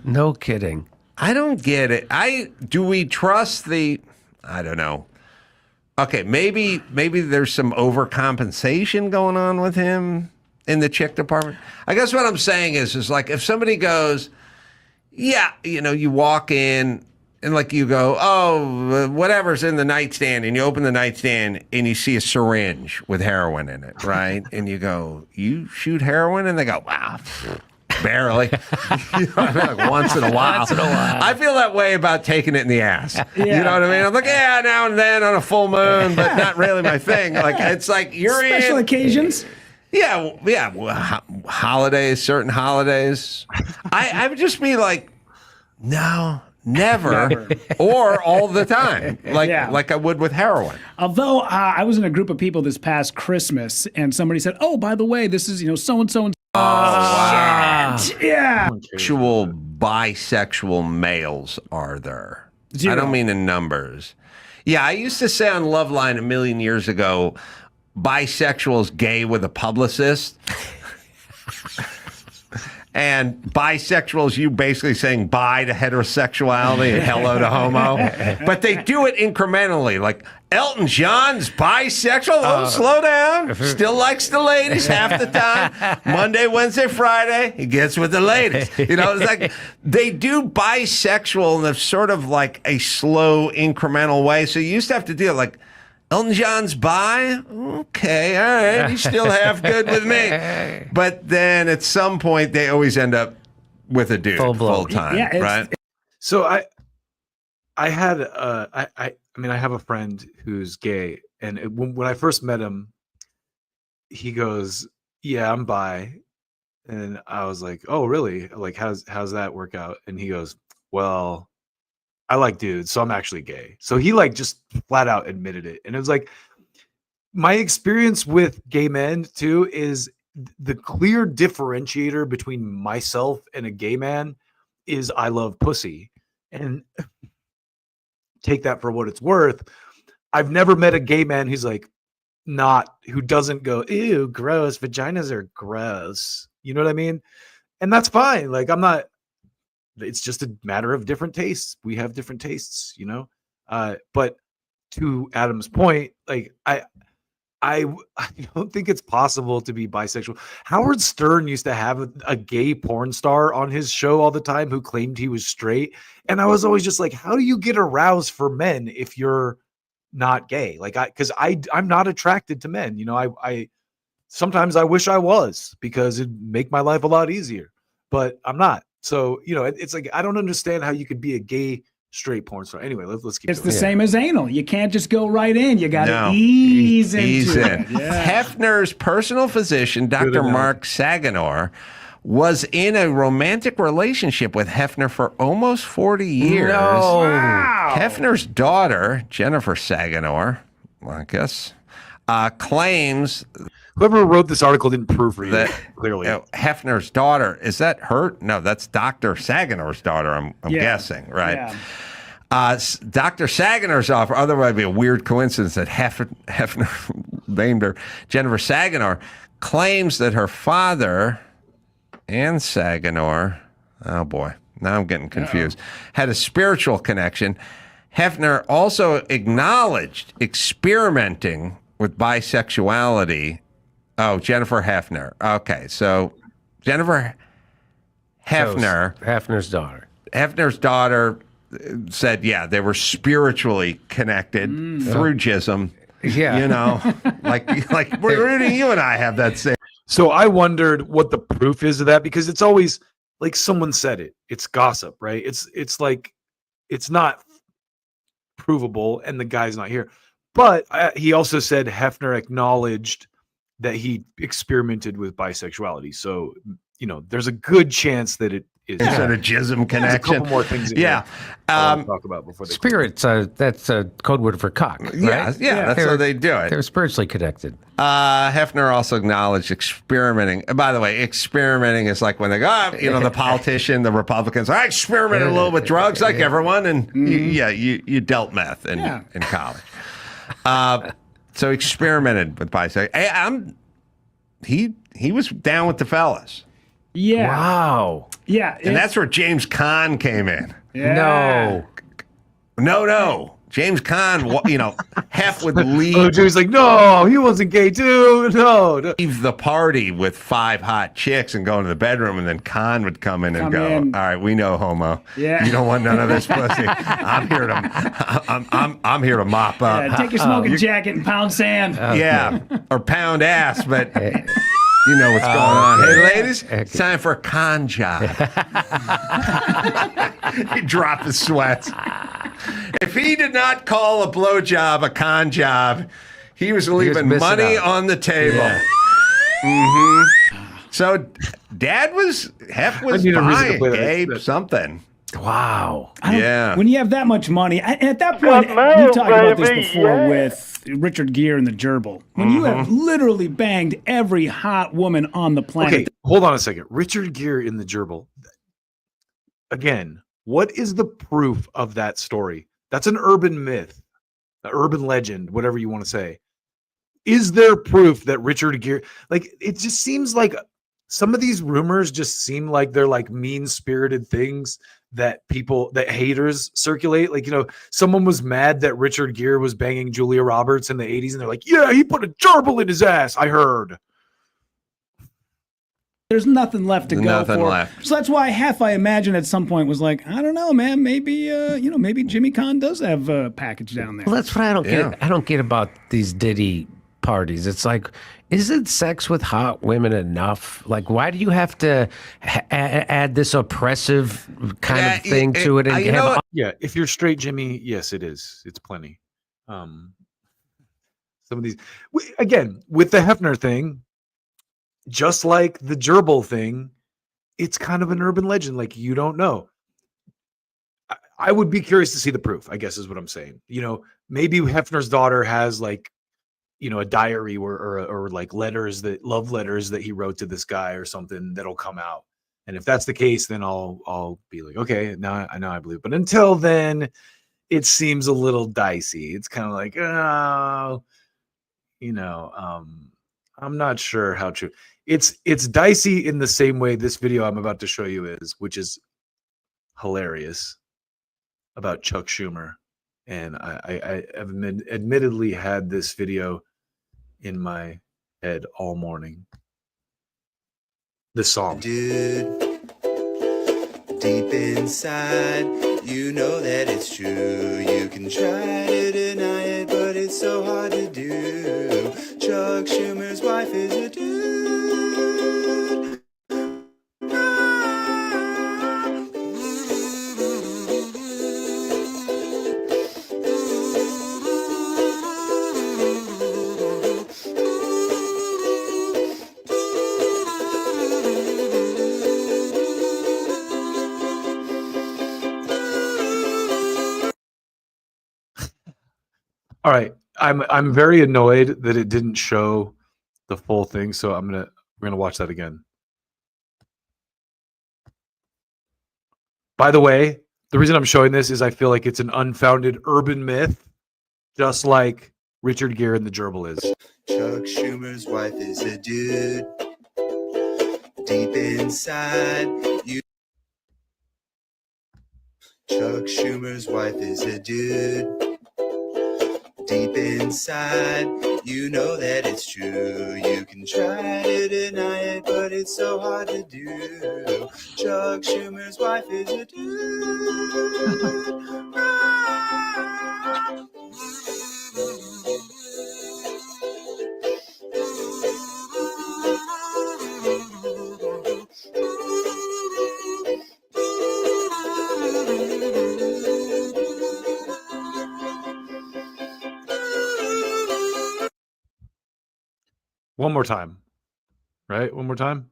No kidding. I don't get it. Do we trust I don't know. Okay, maybe there's some overcompensation going on with him in the chick department. I guess what I'm saying is like if somebody goes, yeah, you walk in and like you go, oh, whatever's in the nightstand, and you open the nightstand and you see a syringe with heroin in it, right? And you go, you shoot heroin? And they go, wow. Barely. Like once in a while. I feel that way about taking it in the ass. You know what I mean? I'm like, yeah, now and then on a full moon, but not really my thing. Like it's like you're special occasions. Yeah. Holidays, certain holidays. I would just be like, no, never. Or all the time, like I would with heroin. Although I was in a group of people this past Christmas, and somebody said, "Oh, by the way, this is so and so and." Oh, wow. Yeah. Actual bisexual males are there? Zero. I don't mean in numbers. Yeah, I used to say on Loveline a million years ago, bisexual is gay with a publicist. And bisexual is you basically saying bye to heterosexuality and hello to homo. But they do it incrementally. Like, Elton John's bisexual. Oh, slow down. Still likes the ladies half the time. Monday, Wednesday, Friday, he gets with the ladies. It's like they do bisexual in a sort of like a slow, incremental way. So you used to have to deal like, Elton John's bi? Okay, all right. He's still half good with me. But then at some point, they always end up with a dude full time, right? So I had I mean I have a friend who's gay, and when I first met him, he goes, "Yeah, I'm bi," and I was like, "Oh, really? Like, how's that work out?" And he goes, "Well, I like dudes, so I'm actually gay." So he like just flat out admitted it, and it was like my experience with gay men too is the clear differentiator between myself and a gay man is I love pussy, and take that for what it's worth. I've never met a gay man who's like who doesn't go, ew, gross, vaginas are gross. You know what I mean? And that's fine. Like it's just a matter of different tastes. We have different tastes, you know? But to Adam's point, like I don't think it's possible to be bisexual. Howard Stern used to have a gay porn star on his show all the time who claimed he was straight. And I was always just like, how do you get aroused for men if you're not gay? Like, I'm not attracted to men. You know, I sometimes I wish I was, because it'd make my life a lot easier, but I'm not. So, you know, it's like, I don't understand how you could be a gay straight porn star. Anyway, let's keep It's going. the same as anal. You can't just go right in. You got to ease into it. Yeah. Hefner's personal physician, Dr. Mark Saganor, was in a romantic relationship with Hefner for almost 40 years. No. Wow. Hefner's daughter, Jennifer Saganor, I guess, claims... Whoever wrote this article didn't proofread that, it, clearly. Hefner's daughter, is that her? No, that's Dr. Saganor's daughter, I'm guessing, right? Yeah. Dr. Saganor's offer, otherwise it'd be a weird coincidence that Hefner named her Jennifer Saganor, claims that her father and Saganor, oh boy, now I'm getting confused, had a spiritual connection. Hefner also acknowledged experimenting with bisexuality. Oh, Jennifer Hefner. Okay, so Jennifer Hefner. So Hefner's daughter. Hefner's daughter said, yeah, they were spiritually connected through jism. Yeah. You know, like Rudy, you and I have that same. So I wondered what the proof is of that, because it's always like someone said it. It's gossip, right? It's like it's not provable, and the guy's not here. But he also said Hefner acknowledged that he experimented with bisexuality. So, you know, there's a good chance that it is. Is that a jism connection? There's a couple more things in there I want to talk about before they spirits. That's a code word for cock. Right? Yeah, that's how they do it. They're spiritually connected. Hefner also acknowledged experimenting. By the way, experimenting is like when they go, you know, the politician, the Republicans, I experimented a little with drugs like everyone, and you dealt meth in college. So experimented with bisexuality. He was down with the fellas. Yeah. Wow. Yeah. And that's where James Caan came in. Yeah. No. James Caan, you know, Hef would leave. Oh, Jimmy's like, no, he wasn't gay too. No. Leave the party with 5 hot chicks and go into the bedroom, and then Caan would come in and go, all right, we know, homo. Yeah. You don't want none of this pussy. I'm here to mop up. Yeah, take your smoking jacket and pound sand. Yeah, or pound ass, but you know what's going on. Hey, ladies, it's time for a con job. He dropped the sweats. If he did not call a blowjob a con job, he was leaving money on the table. Yeah. So Hef was buying Gabe something. Wow. When you have that much money, at that point, we talked about this before with Richard Gere and the gerbil. When you have literally banged every hot woman on the planet. Okay, hold on a second. Richard Gere in the gerbil. Again, what is the proof of that story? That's an urban myth, an urban legend, whatever you want to say. Is there proof that Richard Gere, like, it just seems like some of these rumors just seem like they're like mean-spirited things that haters circulate. Like, you know, someone was mad that Richard Gere was banging Julia Roberts in the 80s, and they're like, yeah, he put a gerbil in his ass, I heard. There's nothing left to go for. Left. So that's why Hef, I imagine, at some point was like, I don't know, man. Maybe maybe Jimmy Caan does have a package down there. Well, that's what I don't get. I don't get about these Diddy parties. It's like Isn't sex with hot women enough? Like, why do you have to add this oppressive kind of thing to it? And yeah, if you're straight, Jimmy, yes, it is. It's plenty. Some of these, again, with the Hefner thing, just like the gerbil thing, it's kind of an urban legend. Like, you don't know. I would be curious to see the proof, I guess is what I'm saying. You know, maybe Hefner's daughter has like, you know, a diary or like love letters that he wrote to this guy or something that'll come out. And if that's the case, then I'll be like, okay, now I believe. But until then, it seems a little dicey. It's kind of like, oh, you know, I'm not sure how true. It's dicey in the same way this video I'm about to show you is, which is hilarious, about Chuck Schumer. And I have admittedly had this video in my head all morning. The song. Dude, deep inside, you know that it's true. You can try to deny it, but it's so hard to do. Chuck Schumer's wife is a dude. All right. I'm very annoyed that it didn't show the full thing, so we're gonna watch that again. By the way, the reason I'm showing this is I feel like it's an unfounded urban myth, just like Richard Gere and the gerbil is. Chuck Schumer's wife is a dude. Deep inside, you. Chuck Schumer's wife is a dude. Deep inside, you know that it's true. You can try to deny it, but it's so hard to do. Chuck Schumer's wife is a One more time. Right? One more time.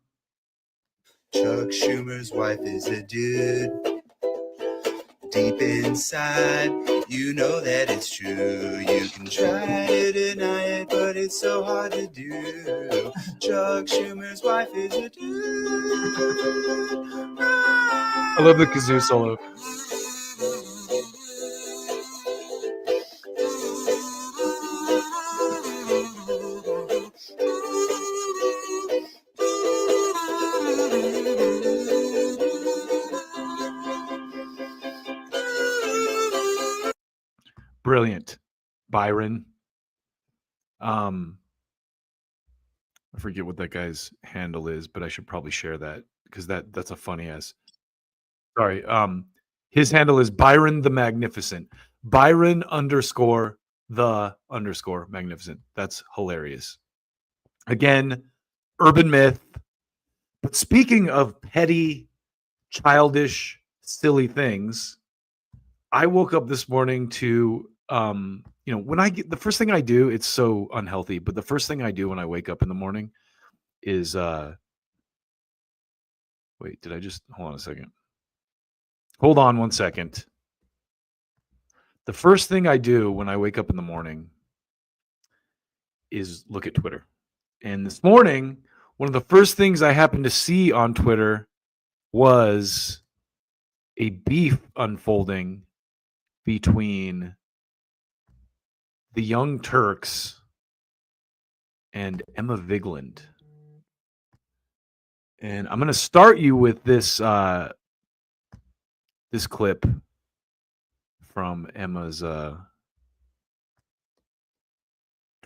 Chuck Schumer's wife is a dude. Deep inside, you know that it's true. You can try to deny it, but it's so hard to do. Chuck Schumer's wife is a dude. I love the kazoo solo. Brilliant, Byron. I forget what that guy's handle is, but I should probably share that because that's a funny ass. Sorry. His handle is Byron the Magnificent. Byron _the_ Magnificent. That's hilarious. Again, urban myth. But speaking of petty, childish, silly things, I woke up this morning to, when the first thing I do, it's so unhealthy, but the first thing I do when I wake up in the morning is, hold on a second. Hold on one second. The first thing I do when I wake up in the morning is look at Twitter. And this morning, one of the first things I happened to see on Twitter was a beef unfolding between the Young Turks and Emma Vigland. And I'm going to start you with this this clip from Emma's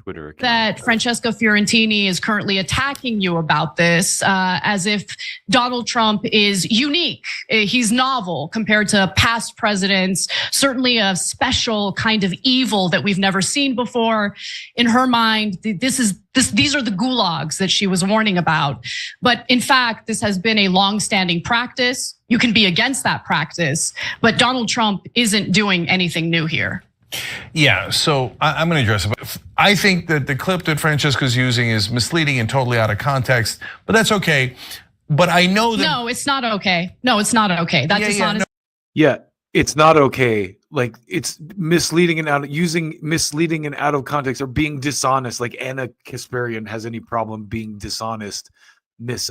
Twitter account. That Francesca Fiorentini is currently attacking you about this, as if Donald Trump is unique. He's novel compared to past presidents, certainly a special kind of evil that we've never seen before. In her mind, these are the gulags that she was warning about. But in fact, this has been a long-standing practice. You can be against that practice, but Donald Trump isn't doing anything new here. Yeah, so I'm going to address it. I think that the clip that Francesca's using is misleading and totally out of context, but that's okay. But I know that— No, it's not okay. No, it's not okay. That dishonest. Yeah, it's not okay. Like, it's misleading and using misleading and out of context, or being dishonest. Like Anna Kasparian has any problem being dishonest.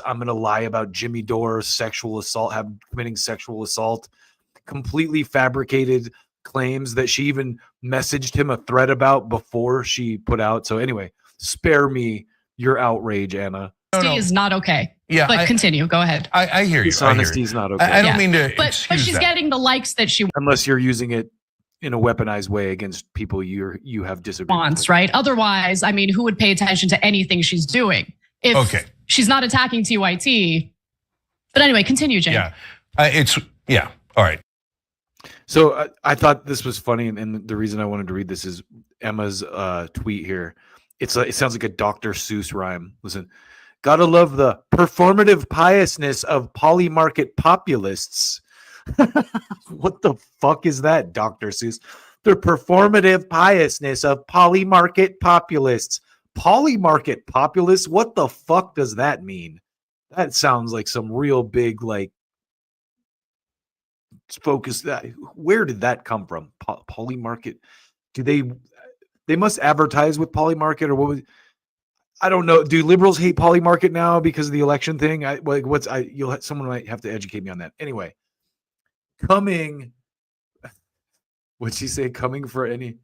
I'm going to lie about Jimmy Dore's sexual assault, committing sexual assault, completely fabricated claims that she even messaged him a threat about before she put out. So anyway, spare me your outrage, Anna. Dishonesty is not okay. Yeah, but continue. Go ahead. I hear you. Dishonesty is not okay. I don't mean to. But she's getting the likes that she unless you're using it in a weaponized way against people you have disagreements wants, with. right? Otherwise, I mean, who would pay attention to anything she's doing if she's not attacking TYT? But anyway, continue, Jane. Yeah, all right. So I thought this was funny, and the reason I wanted to read this is Emma's tweet here. It sounds like a Dr. Seuss rhyme. Listen, gotta love the performative piousness of polymarket populists. What the fuck is that, Dr. Seuss? The performative piousness of polymarket populists. Polymarket populists? What the fuck does that mean? That sounds like some real big, like, focus. Where did that come from? Polymarket? Do they must advertise with Polymarket, or what was? I don't know. Do liberals hate Polymarket now because of the election thing? Someone might have to educate me on that. Anyway, what'd she say? Coming for any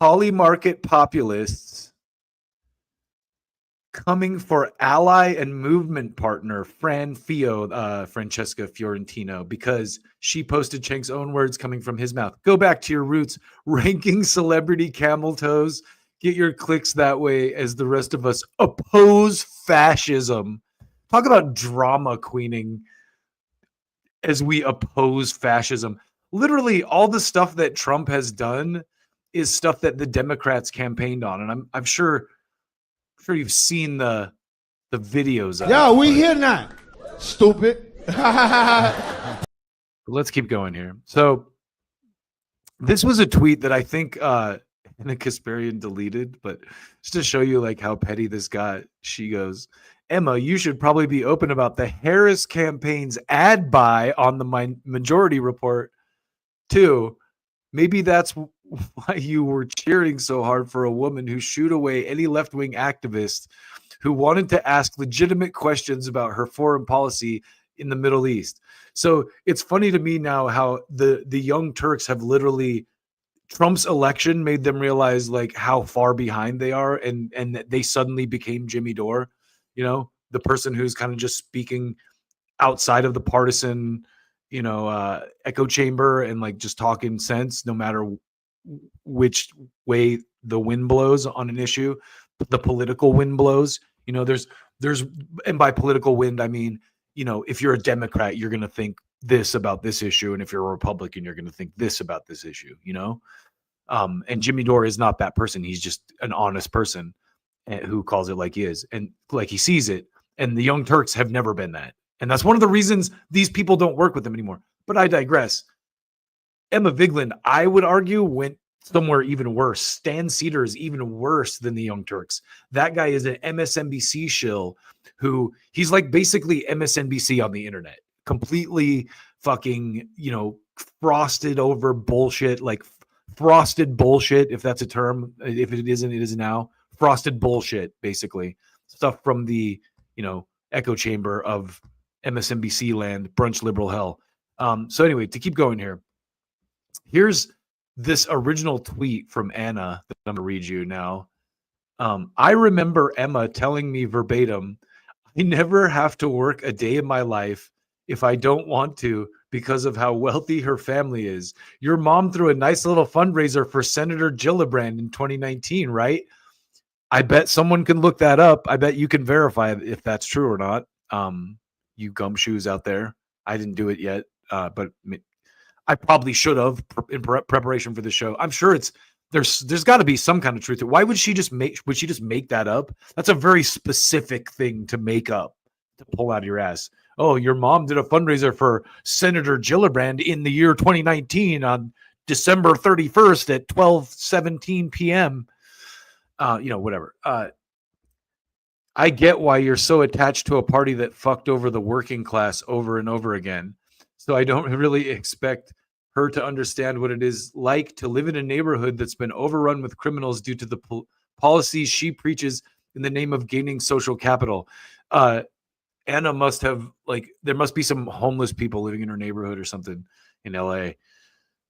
Polymarket populists, coming for ally and movement partner Francesca Fiorentino, because she posted Cenk's own words coming from his mouth. Go back to your roots, ranking celebrity camel toes. Get your clicks that way as the rest of us oppose fascism. Talk about drama queening as we oppose fascism. Literally, all the stuff that Trump has done is stuff that the Democrats campaiaigned on, and I'm sure you've seen the videos of it. We here now, stupid. Let's keep going here. So this was a tweet that I think Anna Kasparian deleted, but just to show you like how petty this got, she goes, Emma, you should probably be open about the Harris campaign's ad buy on the Majority Report too. Maybe that's why you were cheering so hard for a woman who shooed away any left-wing activist who wanted to ask legitimate questions about her foreign policy in the Middle East. So it's funny to me now how the Young Turks have literally, Trump's election made them realize like how far behind they are, and that they suddenly became Jimmy Dore, the person who's kind of just speaking outside of the partisan, echo chamber and like just talking sense, no matter which way the wind blows on an issue, the political wind blows. There's, and by political wind, I mean, if you're a Democrat, you're going to think this about this issue. And if you're a Republican, you're going to think this about this issue, and Jimmy Dore is not that person. He's just an honest person who calls it like he is and like he sees it. And the Young Turks have never been that. And that's one of the reasons these people don't work with them anymore. But I digress. Emma Vigland, I would argue, went somewhere even worse. Stan Cedar is even worse than the Young Turks. That guy is an MSNBC shill who he's like basically MSNBC on the internet. Completely fucking, frosted over bullshit, like frosted bullshit, if that's a term. If it isn't, it is now. Frosted bullshit, basically. Stuff from the, echo chamber of MSNBC land, brunch liberal hell. So anyway, to keep going here, here's this original tweet from Anna that I'm going to read you now. I remember Emma telling me verbatim, I never have to work a day in my life if I don't want to because of how wealthy her family is. Your mom threw a nice little fundraiser for Senator Gillibrand in 2019, right? I bet someone can look that up. I bet you can verify if that's true or not. You gumshoes out there. I didn't do it yet, but I probably should have in preparation for the show. I'm sure there's got to be some kind of truth. Why would she just make that up? That's a very specific thing to make up, to pull out of your ass. Oh, your mom did a fundraiser for Senator Gillibrand in the year 2019 on December 31st at 12:17 p.m. Whatever. I get why you're so attached to a party that fucked over the working class over and over again. So I don't really expect her to understand what it is like to live in a neighborhood that's been overrun with criminals due to the policies she preaches in the name of gaining social capital. Anna must have, there must be some homeless people living in her neighborhood or something in LA.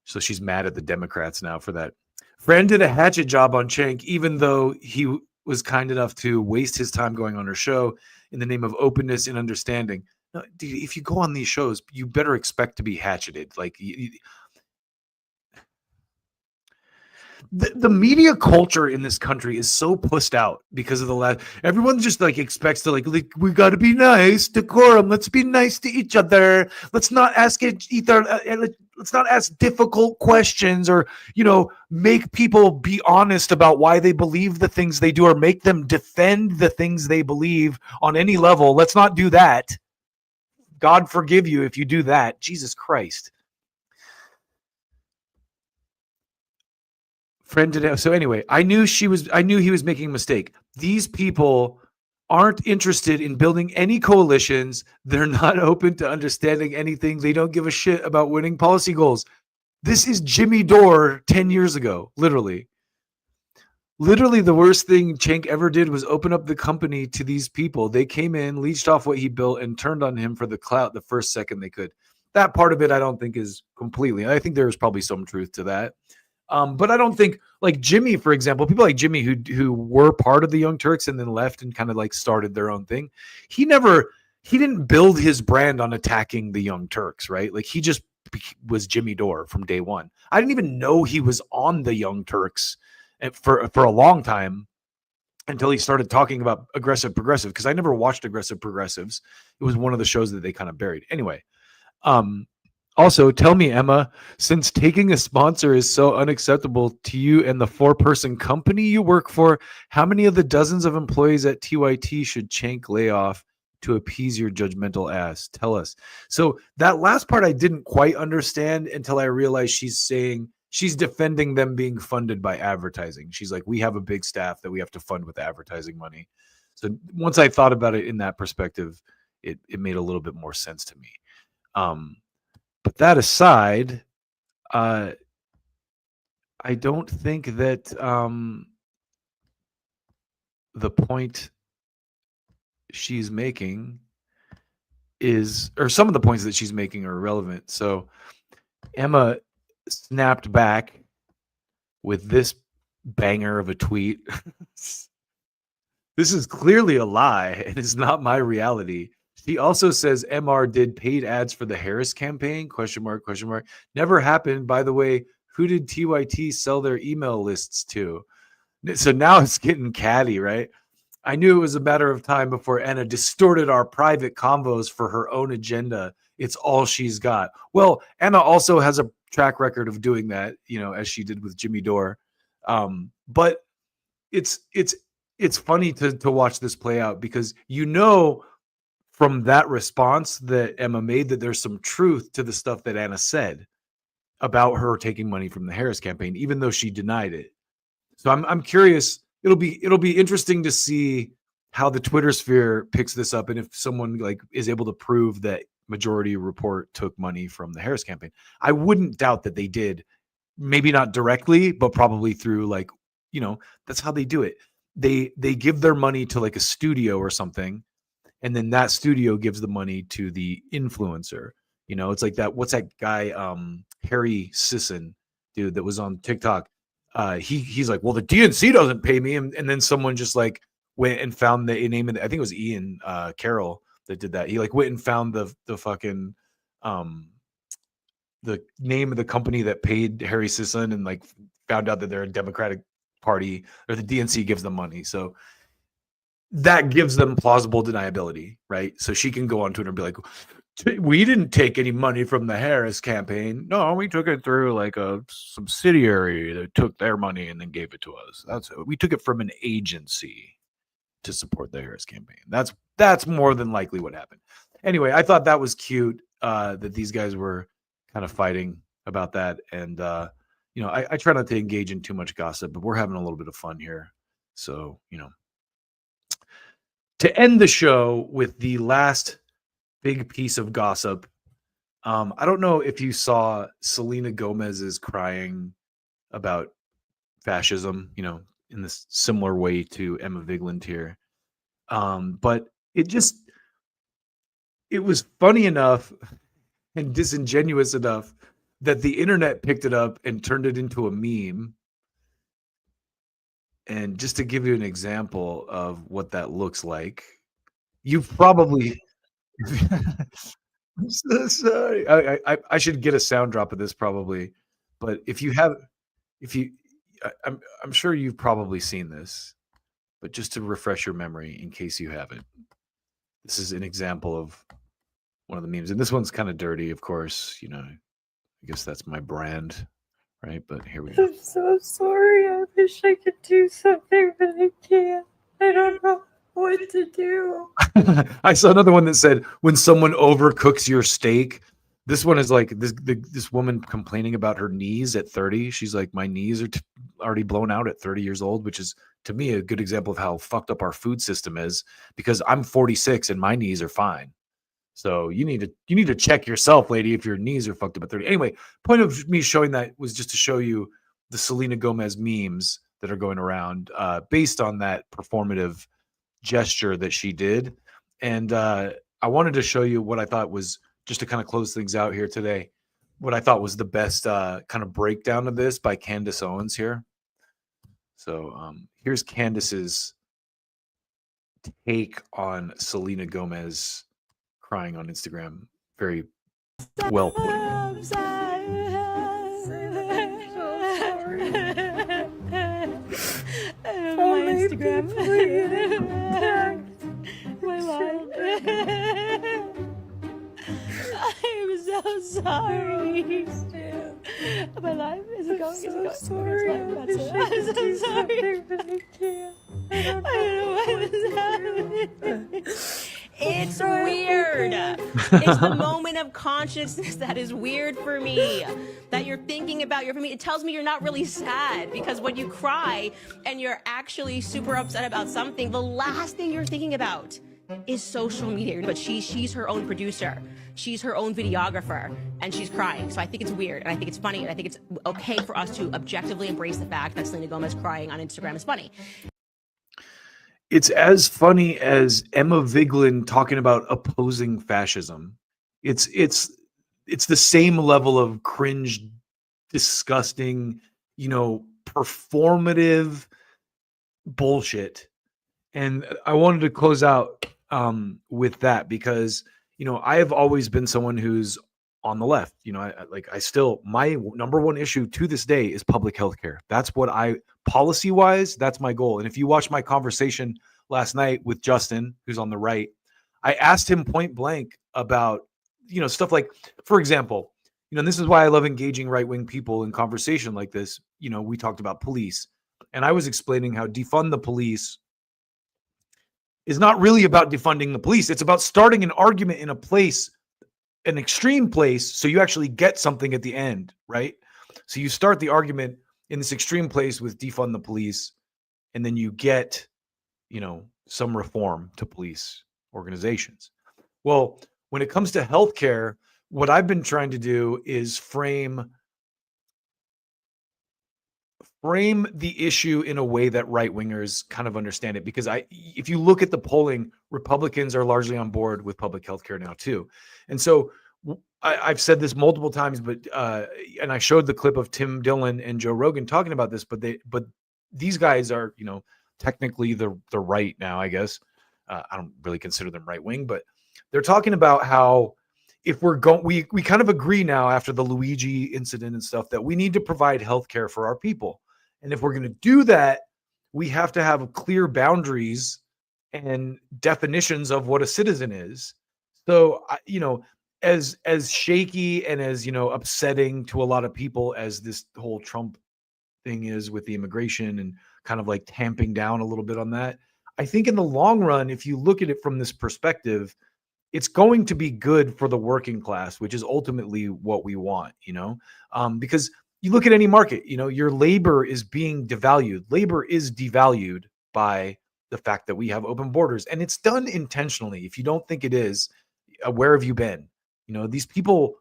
So she's mad at the Democrats now for that. Fran did a hatchet job on Cenk, even though he was kind enough to waste his time going on her show in the name of openness and understanding. No, dude, if you go on these shows, you better expect to be hatcheted. The media culture in this country is so pussed out because of the last. Everyone just expects to we got to be nice, decorum. Let's be nice to each other. Let's not ask let's not ask difficult questions or make people be honest about why they believe the things they do or make them defend the things they believe on any level. Let's not do that. God forgive you if you do that. Jesus Christ. So anyway, I knew he was making a mistake. These people aren't interested in building any coalitions. They're not open to understanding anything. They don't give a shit about winning policy goals. This is Jimmy Dore 10 years ago, literally. Literally, the worst thing Cenk ever did was open up the company to these people. They came in, leached off what he built, and turned on him for the clout the first second they could. That part of it, I don't think is completely. I think there's probably some truth to that. But I don't think, like Jimmy, for example, people like Jimmy who were part of the Young Turks and then left and kind of started their own thing. He didn't build his brand on attacking the Young Turks, right? He just was Jimmy Dore from day one. I didn't even know he was on the Young Turks for a long time until he started talking about Aggressive Progressive, because I never watched Aggressive Progressives. It was one of the shows that they kind of buried. Anyway, also, tell me, Emma, since taking a sponsor is so unacceptable to you and the 4-person company you work for, how many of the dozens of employees at TYT should Cenk lay off to appease your judgmental ass? Tell us. So that last part I didn't quite understand until I realized she's defending them being funded by advertising. She's like, we have a big staff that we have to fund with advertising money. So once I thought about it in that perspective, it made a little bit more sense to me. But that aside, I don't think that the point she's making or some of the points that she's making are relevant. So Emma snapped back with this banger of a tweet. This is clearly a lie and it's not my reality. He also says MR did paid ads for the Harris campaign, ? Never happened. By the way, who did TYT sell their email lists to? So now it's getting catty, right? I knew it was a matter of time before Anna distorted our private convos for her own agenda. It's all she's got. Well, Anna also has a track record of doing that, as she did with Jimmy Dore. But it's funny to watch this play out because from that response that Emma made that there's some truth to the stuff that Anna said about her taking money from the Harris campaign, even though she denied it. So I'm curious. It'll be interesting to see how the Twitter sphere picks this up and if someone is able to prove that Majority Report took money from the Harris campaign. I wouldn't doubt that they did, maybe not directly, but probably through that's how they do it. They give their money to a studio or something. And then that studio gives the money to the influencer. It's like that. What's that guy, Harry Sisson, dude, that was on TikTok? He's like, well, the DNC doesn't pay me. And then someone just went and found the name of I think it was Ian Carroll, that did that. He like went and found the fucking the name of the company that paid Harry Sisson and like found out that they're a Democratic Party or the DNC gives them money. So that gives them plausible deniability, right? So she can go on Twitter and be like, we didn't take any money from the Harris campaign. No, we took it through like a subsidiary that took their money and then gave it to us. We took it from an agency to support the Harris campaign. That's more than likely what happened. Anyway, I thought that was cute that these guys were kind of fighting about that. And I try not to engage in too much gossip, but we're having a little bit of fun here. So, to end the show with the last big piece of gossip, I don't know if you saw Selena Gomez is crying about fascism, in this similar way to Emma Vigland here. But it was funny enough and disingenuous enough that the internet picked it up and turned it into a meme. And just to give you an example of what that looks like, you've probably I'm so sorry. I should get a sound drop of this probably, but I'm sure you've probably seen this, but just to refresh your memory in case you haven't, this is an example of one of the memes, and this one's kind of dirty, of course. I guess that's my brand, right? But here we go. I'm so sorry. I wish I could do something, but I can't. I don't know what to do. I saw another one that said, when someone overcooks your steak. This one is like this woman complaining about her knees at 30. She's like, my knees are already blown out at 30 years old, which is, to me, a good example of how fucked up our food system is, because I'm 46 and my knees are fine. So you need to check yourself, lady, if your knees are fucked up at 30. Anyway, point of me showing that was just to show you the Selena Gomez memes that are going around based on that performative gesture that she did. And I wanted to show you what I thought was, just to kind of close things out here today, what I thought was the best kind of breakdown of this by Candace Owens here. So here's Candace's take on Selena Gomez crying on Instagram. Very well put. I'm sorry. My Instagram. My life. I'm so sorry. My life is it going? So sorry. I'm so sorry. I don't know what is happening. It's weird. It's the moment of consciousness that is weird for me. That you're thinking about your family. It tells me you're not really sad, because when you cry and you're actually super upset about something, the last thing you're thinking about is social media. But she's her own producer. She's her own videographer, and she's crying. So I think it's weird, and I think it's funny, and I think it's okay for us to objectively embrace the fact that Selena Gomez crying on Instagram is funny. It's as funny as Emma Vigland talking about opposing fascism. It's the same level of cringe, disgusting, performative bullshit. And I wanted to close out with that because, I have always been someone who's on the left. My number one issue to this day is public health care. That's what policy wise, that's my goal. And if you watch my conversation last night with Justin, who's on the right, I asked him point blank about, stuff like, for example, and this is why I love engaging right-wing people in conversation like this. We talked about police, and I was explaining how defund the police is not really about defunding the police. It's about starting an argument in an extreme place, so you actually get something at the end, right? So you start the argument in this extreme place with defund the police, and then you get, some reform to police organizations. Well, when it comes to healthcare, what I've been trying to do is frame the issue in a way that right-wingers kind of understand it. Because if you look at the polling, Republicans are largely on board with public health care now too. And so I've said this multiple times, but and I showed the clip of Tim Dillon and Joe Rogan talking about this, but these guys are, technically the right now, I guess. I don't really consider them right-wing, but they're talking about how if we're going, we kind of agree now after the Luigi incident and stuff that we need to provide healthcare for our people. And if we're going to do that, we have to have clear boundaries and definitions of what a citizen is. So, as shaky and as, upsetting to a lot of people as this whole Trump thing is with the immigration and kind of like tamping down a little bit on that, I think in the long run, if you look at it from this perspective, it's going to be good for the working class, which is ultimately what we want, because you look at any market, your labor is being devalued. Labor is devalued by the fact that we have open borders, and it's done intentionally. If you don't think it is, where have you been? These people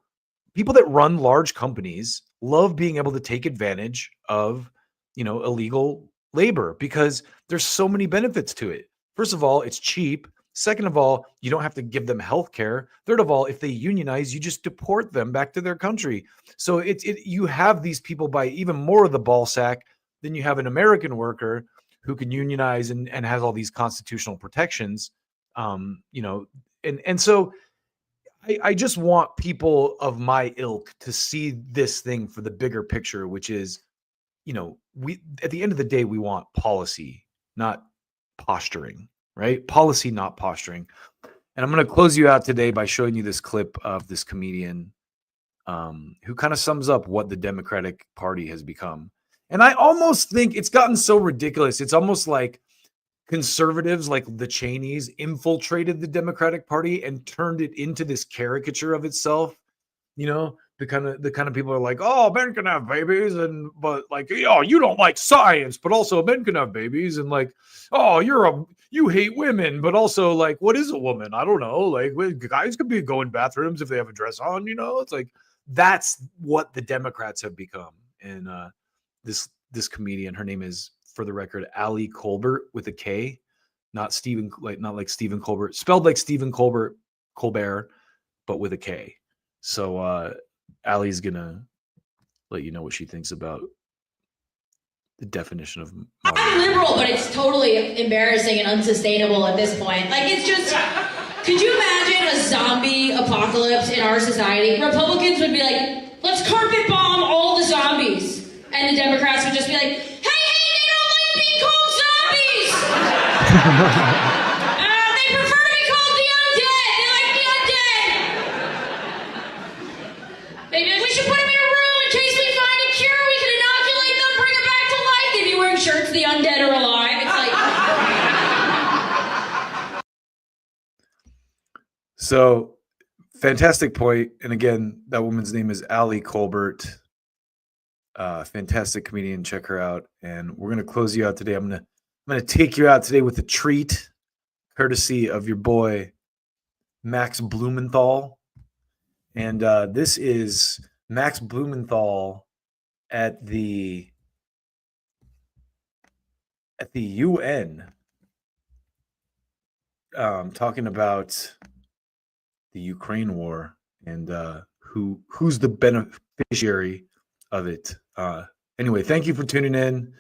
that run large companies love being able to take advantage of, illegal labor because there's so many benefits to it. First of all, it's cheap. Second of all, you don't have to give them health care. Third of all, if they unionize, you just deport them back to their country. So you have these people by even more of the ball sack than you have an American worker who can unionize and has all these constitutional protections. And so I just want people of my ilk to see this thing for the bigger picture, which is, we at the end of the day, we want policy, not posturing. Right? Policy, not posturing. And I'm going to close you out today by showing you this clip of this comedian who kind of sums up what the Democratic Party has become. And I almost think it's gotten so ridiculous. It's almost like conservatives like the Cheneys infiltrated the Democratic Party and turned it into this caricature of itself. The kind of people are like, oh, men can have babies, but like, oh, you don't like science, but also men can have babies, and like, oh, you hate women, but also like, what is a woman? I don't know. Like, guys could be going bathrooms if they have a dress on. It's like that's what the Democrats have become. And this comedian, her name is, for the record, Ali Colbert with a K, not like Stephen Colbert, spelled like Stephen Colbert, but with a K. So Allie's gonna let you know what she thinks about the definition of modern. I'm liberal, but it's totally embarrassing and unsustainable at this point. Like, it's just, could you imagine a zombie apocalypse in our society? Republicans would be like, let's carpet bomb all the zombies. And the Democrats would just be like, hey, they don't like being called zombies! They prefer to be called the undead! They like the undead! We should put them in a room in case we find a cure. We can inoculate them, bring them back to life. They'd be wearing shirts, the undead are alive. It's like... So, fantastic point. And again, that woman's name is Ali Colbert. Fantastic comedian. Check her out. And we're going to close you out today. I'm going to take you out today with a treat, courtesy of your boy, Max Blumenthal. And this is Max Blumenthal at the UN, talking about the Ukraine war and who's the beneficiary of it. Anyway, thank you for tuning in.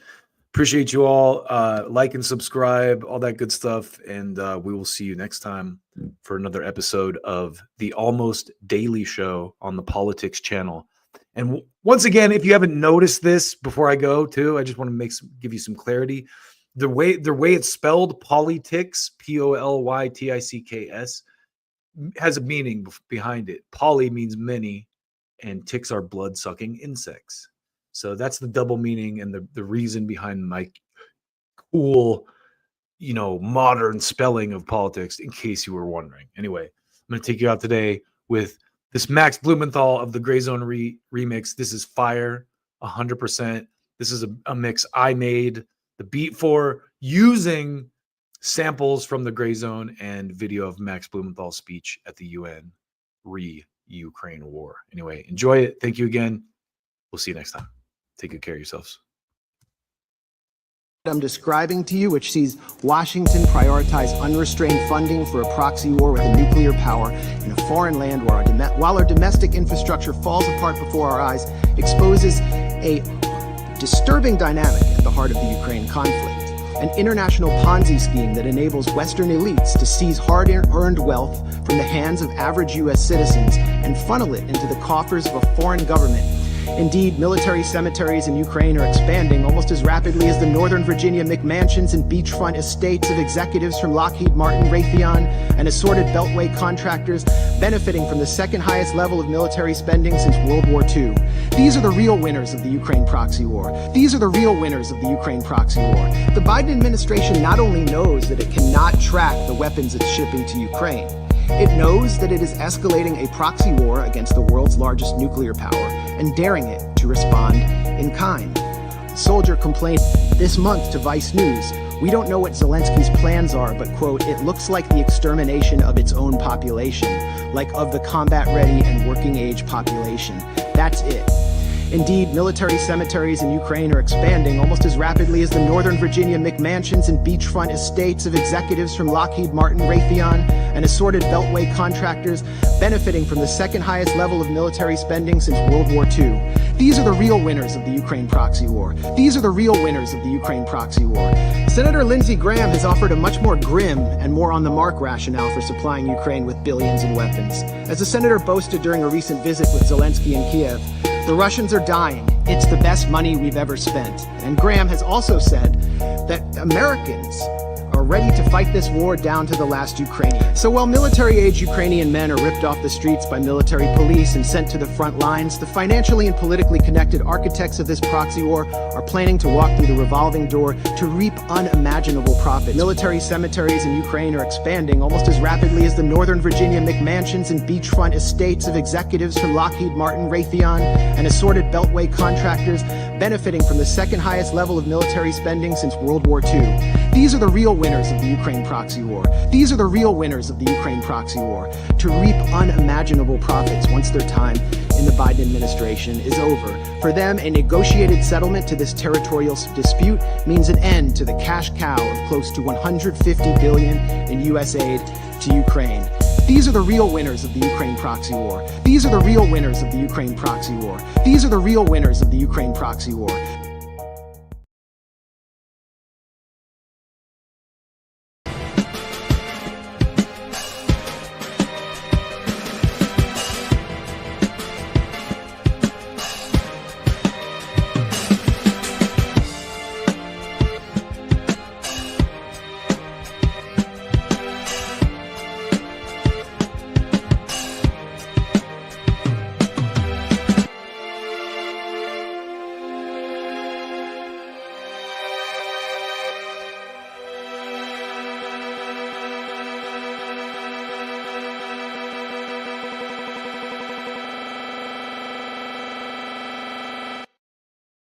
Appreciate you all. Like and subscribe, all that good stuff. And we will see you next time for another episode of the Almost Daily Show on the Politics channel. And once again, if you haven't noticed this before I go too, I just want to give you some clarity. The way it's spelled, politics, Polyticks, has a meaning behind it. Poly means many, and ticks are blood-sucking insects. So that's the double meaning and the reason behind my cool, modern spelling of politics, in case you were wondering. Anyway, I'm going to take you out today with this Max Blumenthal of the Gray Zone remix. This is fire, 100%. This is a mix I made the beat for using samples from the Gray Zone and video of Max Blumenthal's speech at the UN Ukraine war. Anyway, enjoy it. Thank you again. We'll see you next time. Take good care of yourselves. I'm describing to you, which sees Washington prioritize unrestrained funding for a proxy war with a nuclear power in a foreign land while our domestic infrastructure falls apart before our eyes, exposes a disturbing dynamic at the heart of the Ukraine conflict. An international Ponzi scheme that enables Western elites to seize hard-earned wealth from the hands of average U.S. citizens and funnel it into the coffers of a foreign government. Indeed, military cemeteries in Ukraine are expanding almost as rapidly as the Northern Virginia McMansions and beachfront estates of executives from Lockheed Martin, Raytheon, and assorted Beltway contractors benefiting from the second highest level of military spending since World War II. These are the real winners of the Ukraine proxy war. These are the real winners of the Ukraine proxy war. The Biden administration not only knows that it cannot track the weapons it's shipping to Ukraine, it knows that it is escalating a proxy war against the world's largest nuclear power and daring it to respond in kind. A soldier complained this month to Vice News, "We don't know what Zelensky's plans are, but, quote, it looks like the extermination of its own population, like of the combat-ready and working-age population. That's it." Indeed, military cemeteries in Ukraine are expanding almost as rapidly as the Northern Virginia McMansions and beachfront estates of executives from Lockheed Martin, Raytheon, and assorted Beltway contractors benefiting from the second highest level of military spending since World War II. These are the real winners of the Ukraine proxy war. These are the real winners of the Ukraine proxy war. Senator Lindsey Graham has offered a much more grim and more on-the-mark rationale for supplying Ukraine with billions in weapons. As the senator boasted during a recent visit with Zelensky in Kiev, "The Russians are dying. It's the best money we've ever spent." And Graham has also said that Americans are ready to fight this war down to the last Ukrainian. So while military-age Ukrainian men are ripped off the streets by military police and sent to the front lines, the financially and politically connected architects of this proxy war are planning to walk through the revolving door to reap unimaginable profits. Military cemeteries in Ukraine are expanding almost as rapidly as the Northern Virginia McMansions and beachfront estates of executives from Lockheed Martin, Raytheon, and assorted Beltway contractors benefiting from the second highest level of military spending since World War II. These are the real winners of the Ukraine proxy war. These are the real winners of the Ukraine proxy war, to reap unimaginable profits once their time in the Biden administration is over. For them, a negotiated settlement to this territorial dispute means an end to the cash cow of close to $150 billion in U.S. aid to Ukraine. These are the real winners of the Ukraine proxy war. These are the real winners of the Ukraine proxy war. These are the real winners of the Ukraine proxy war.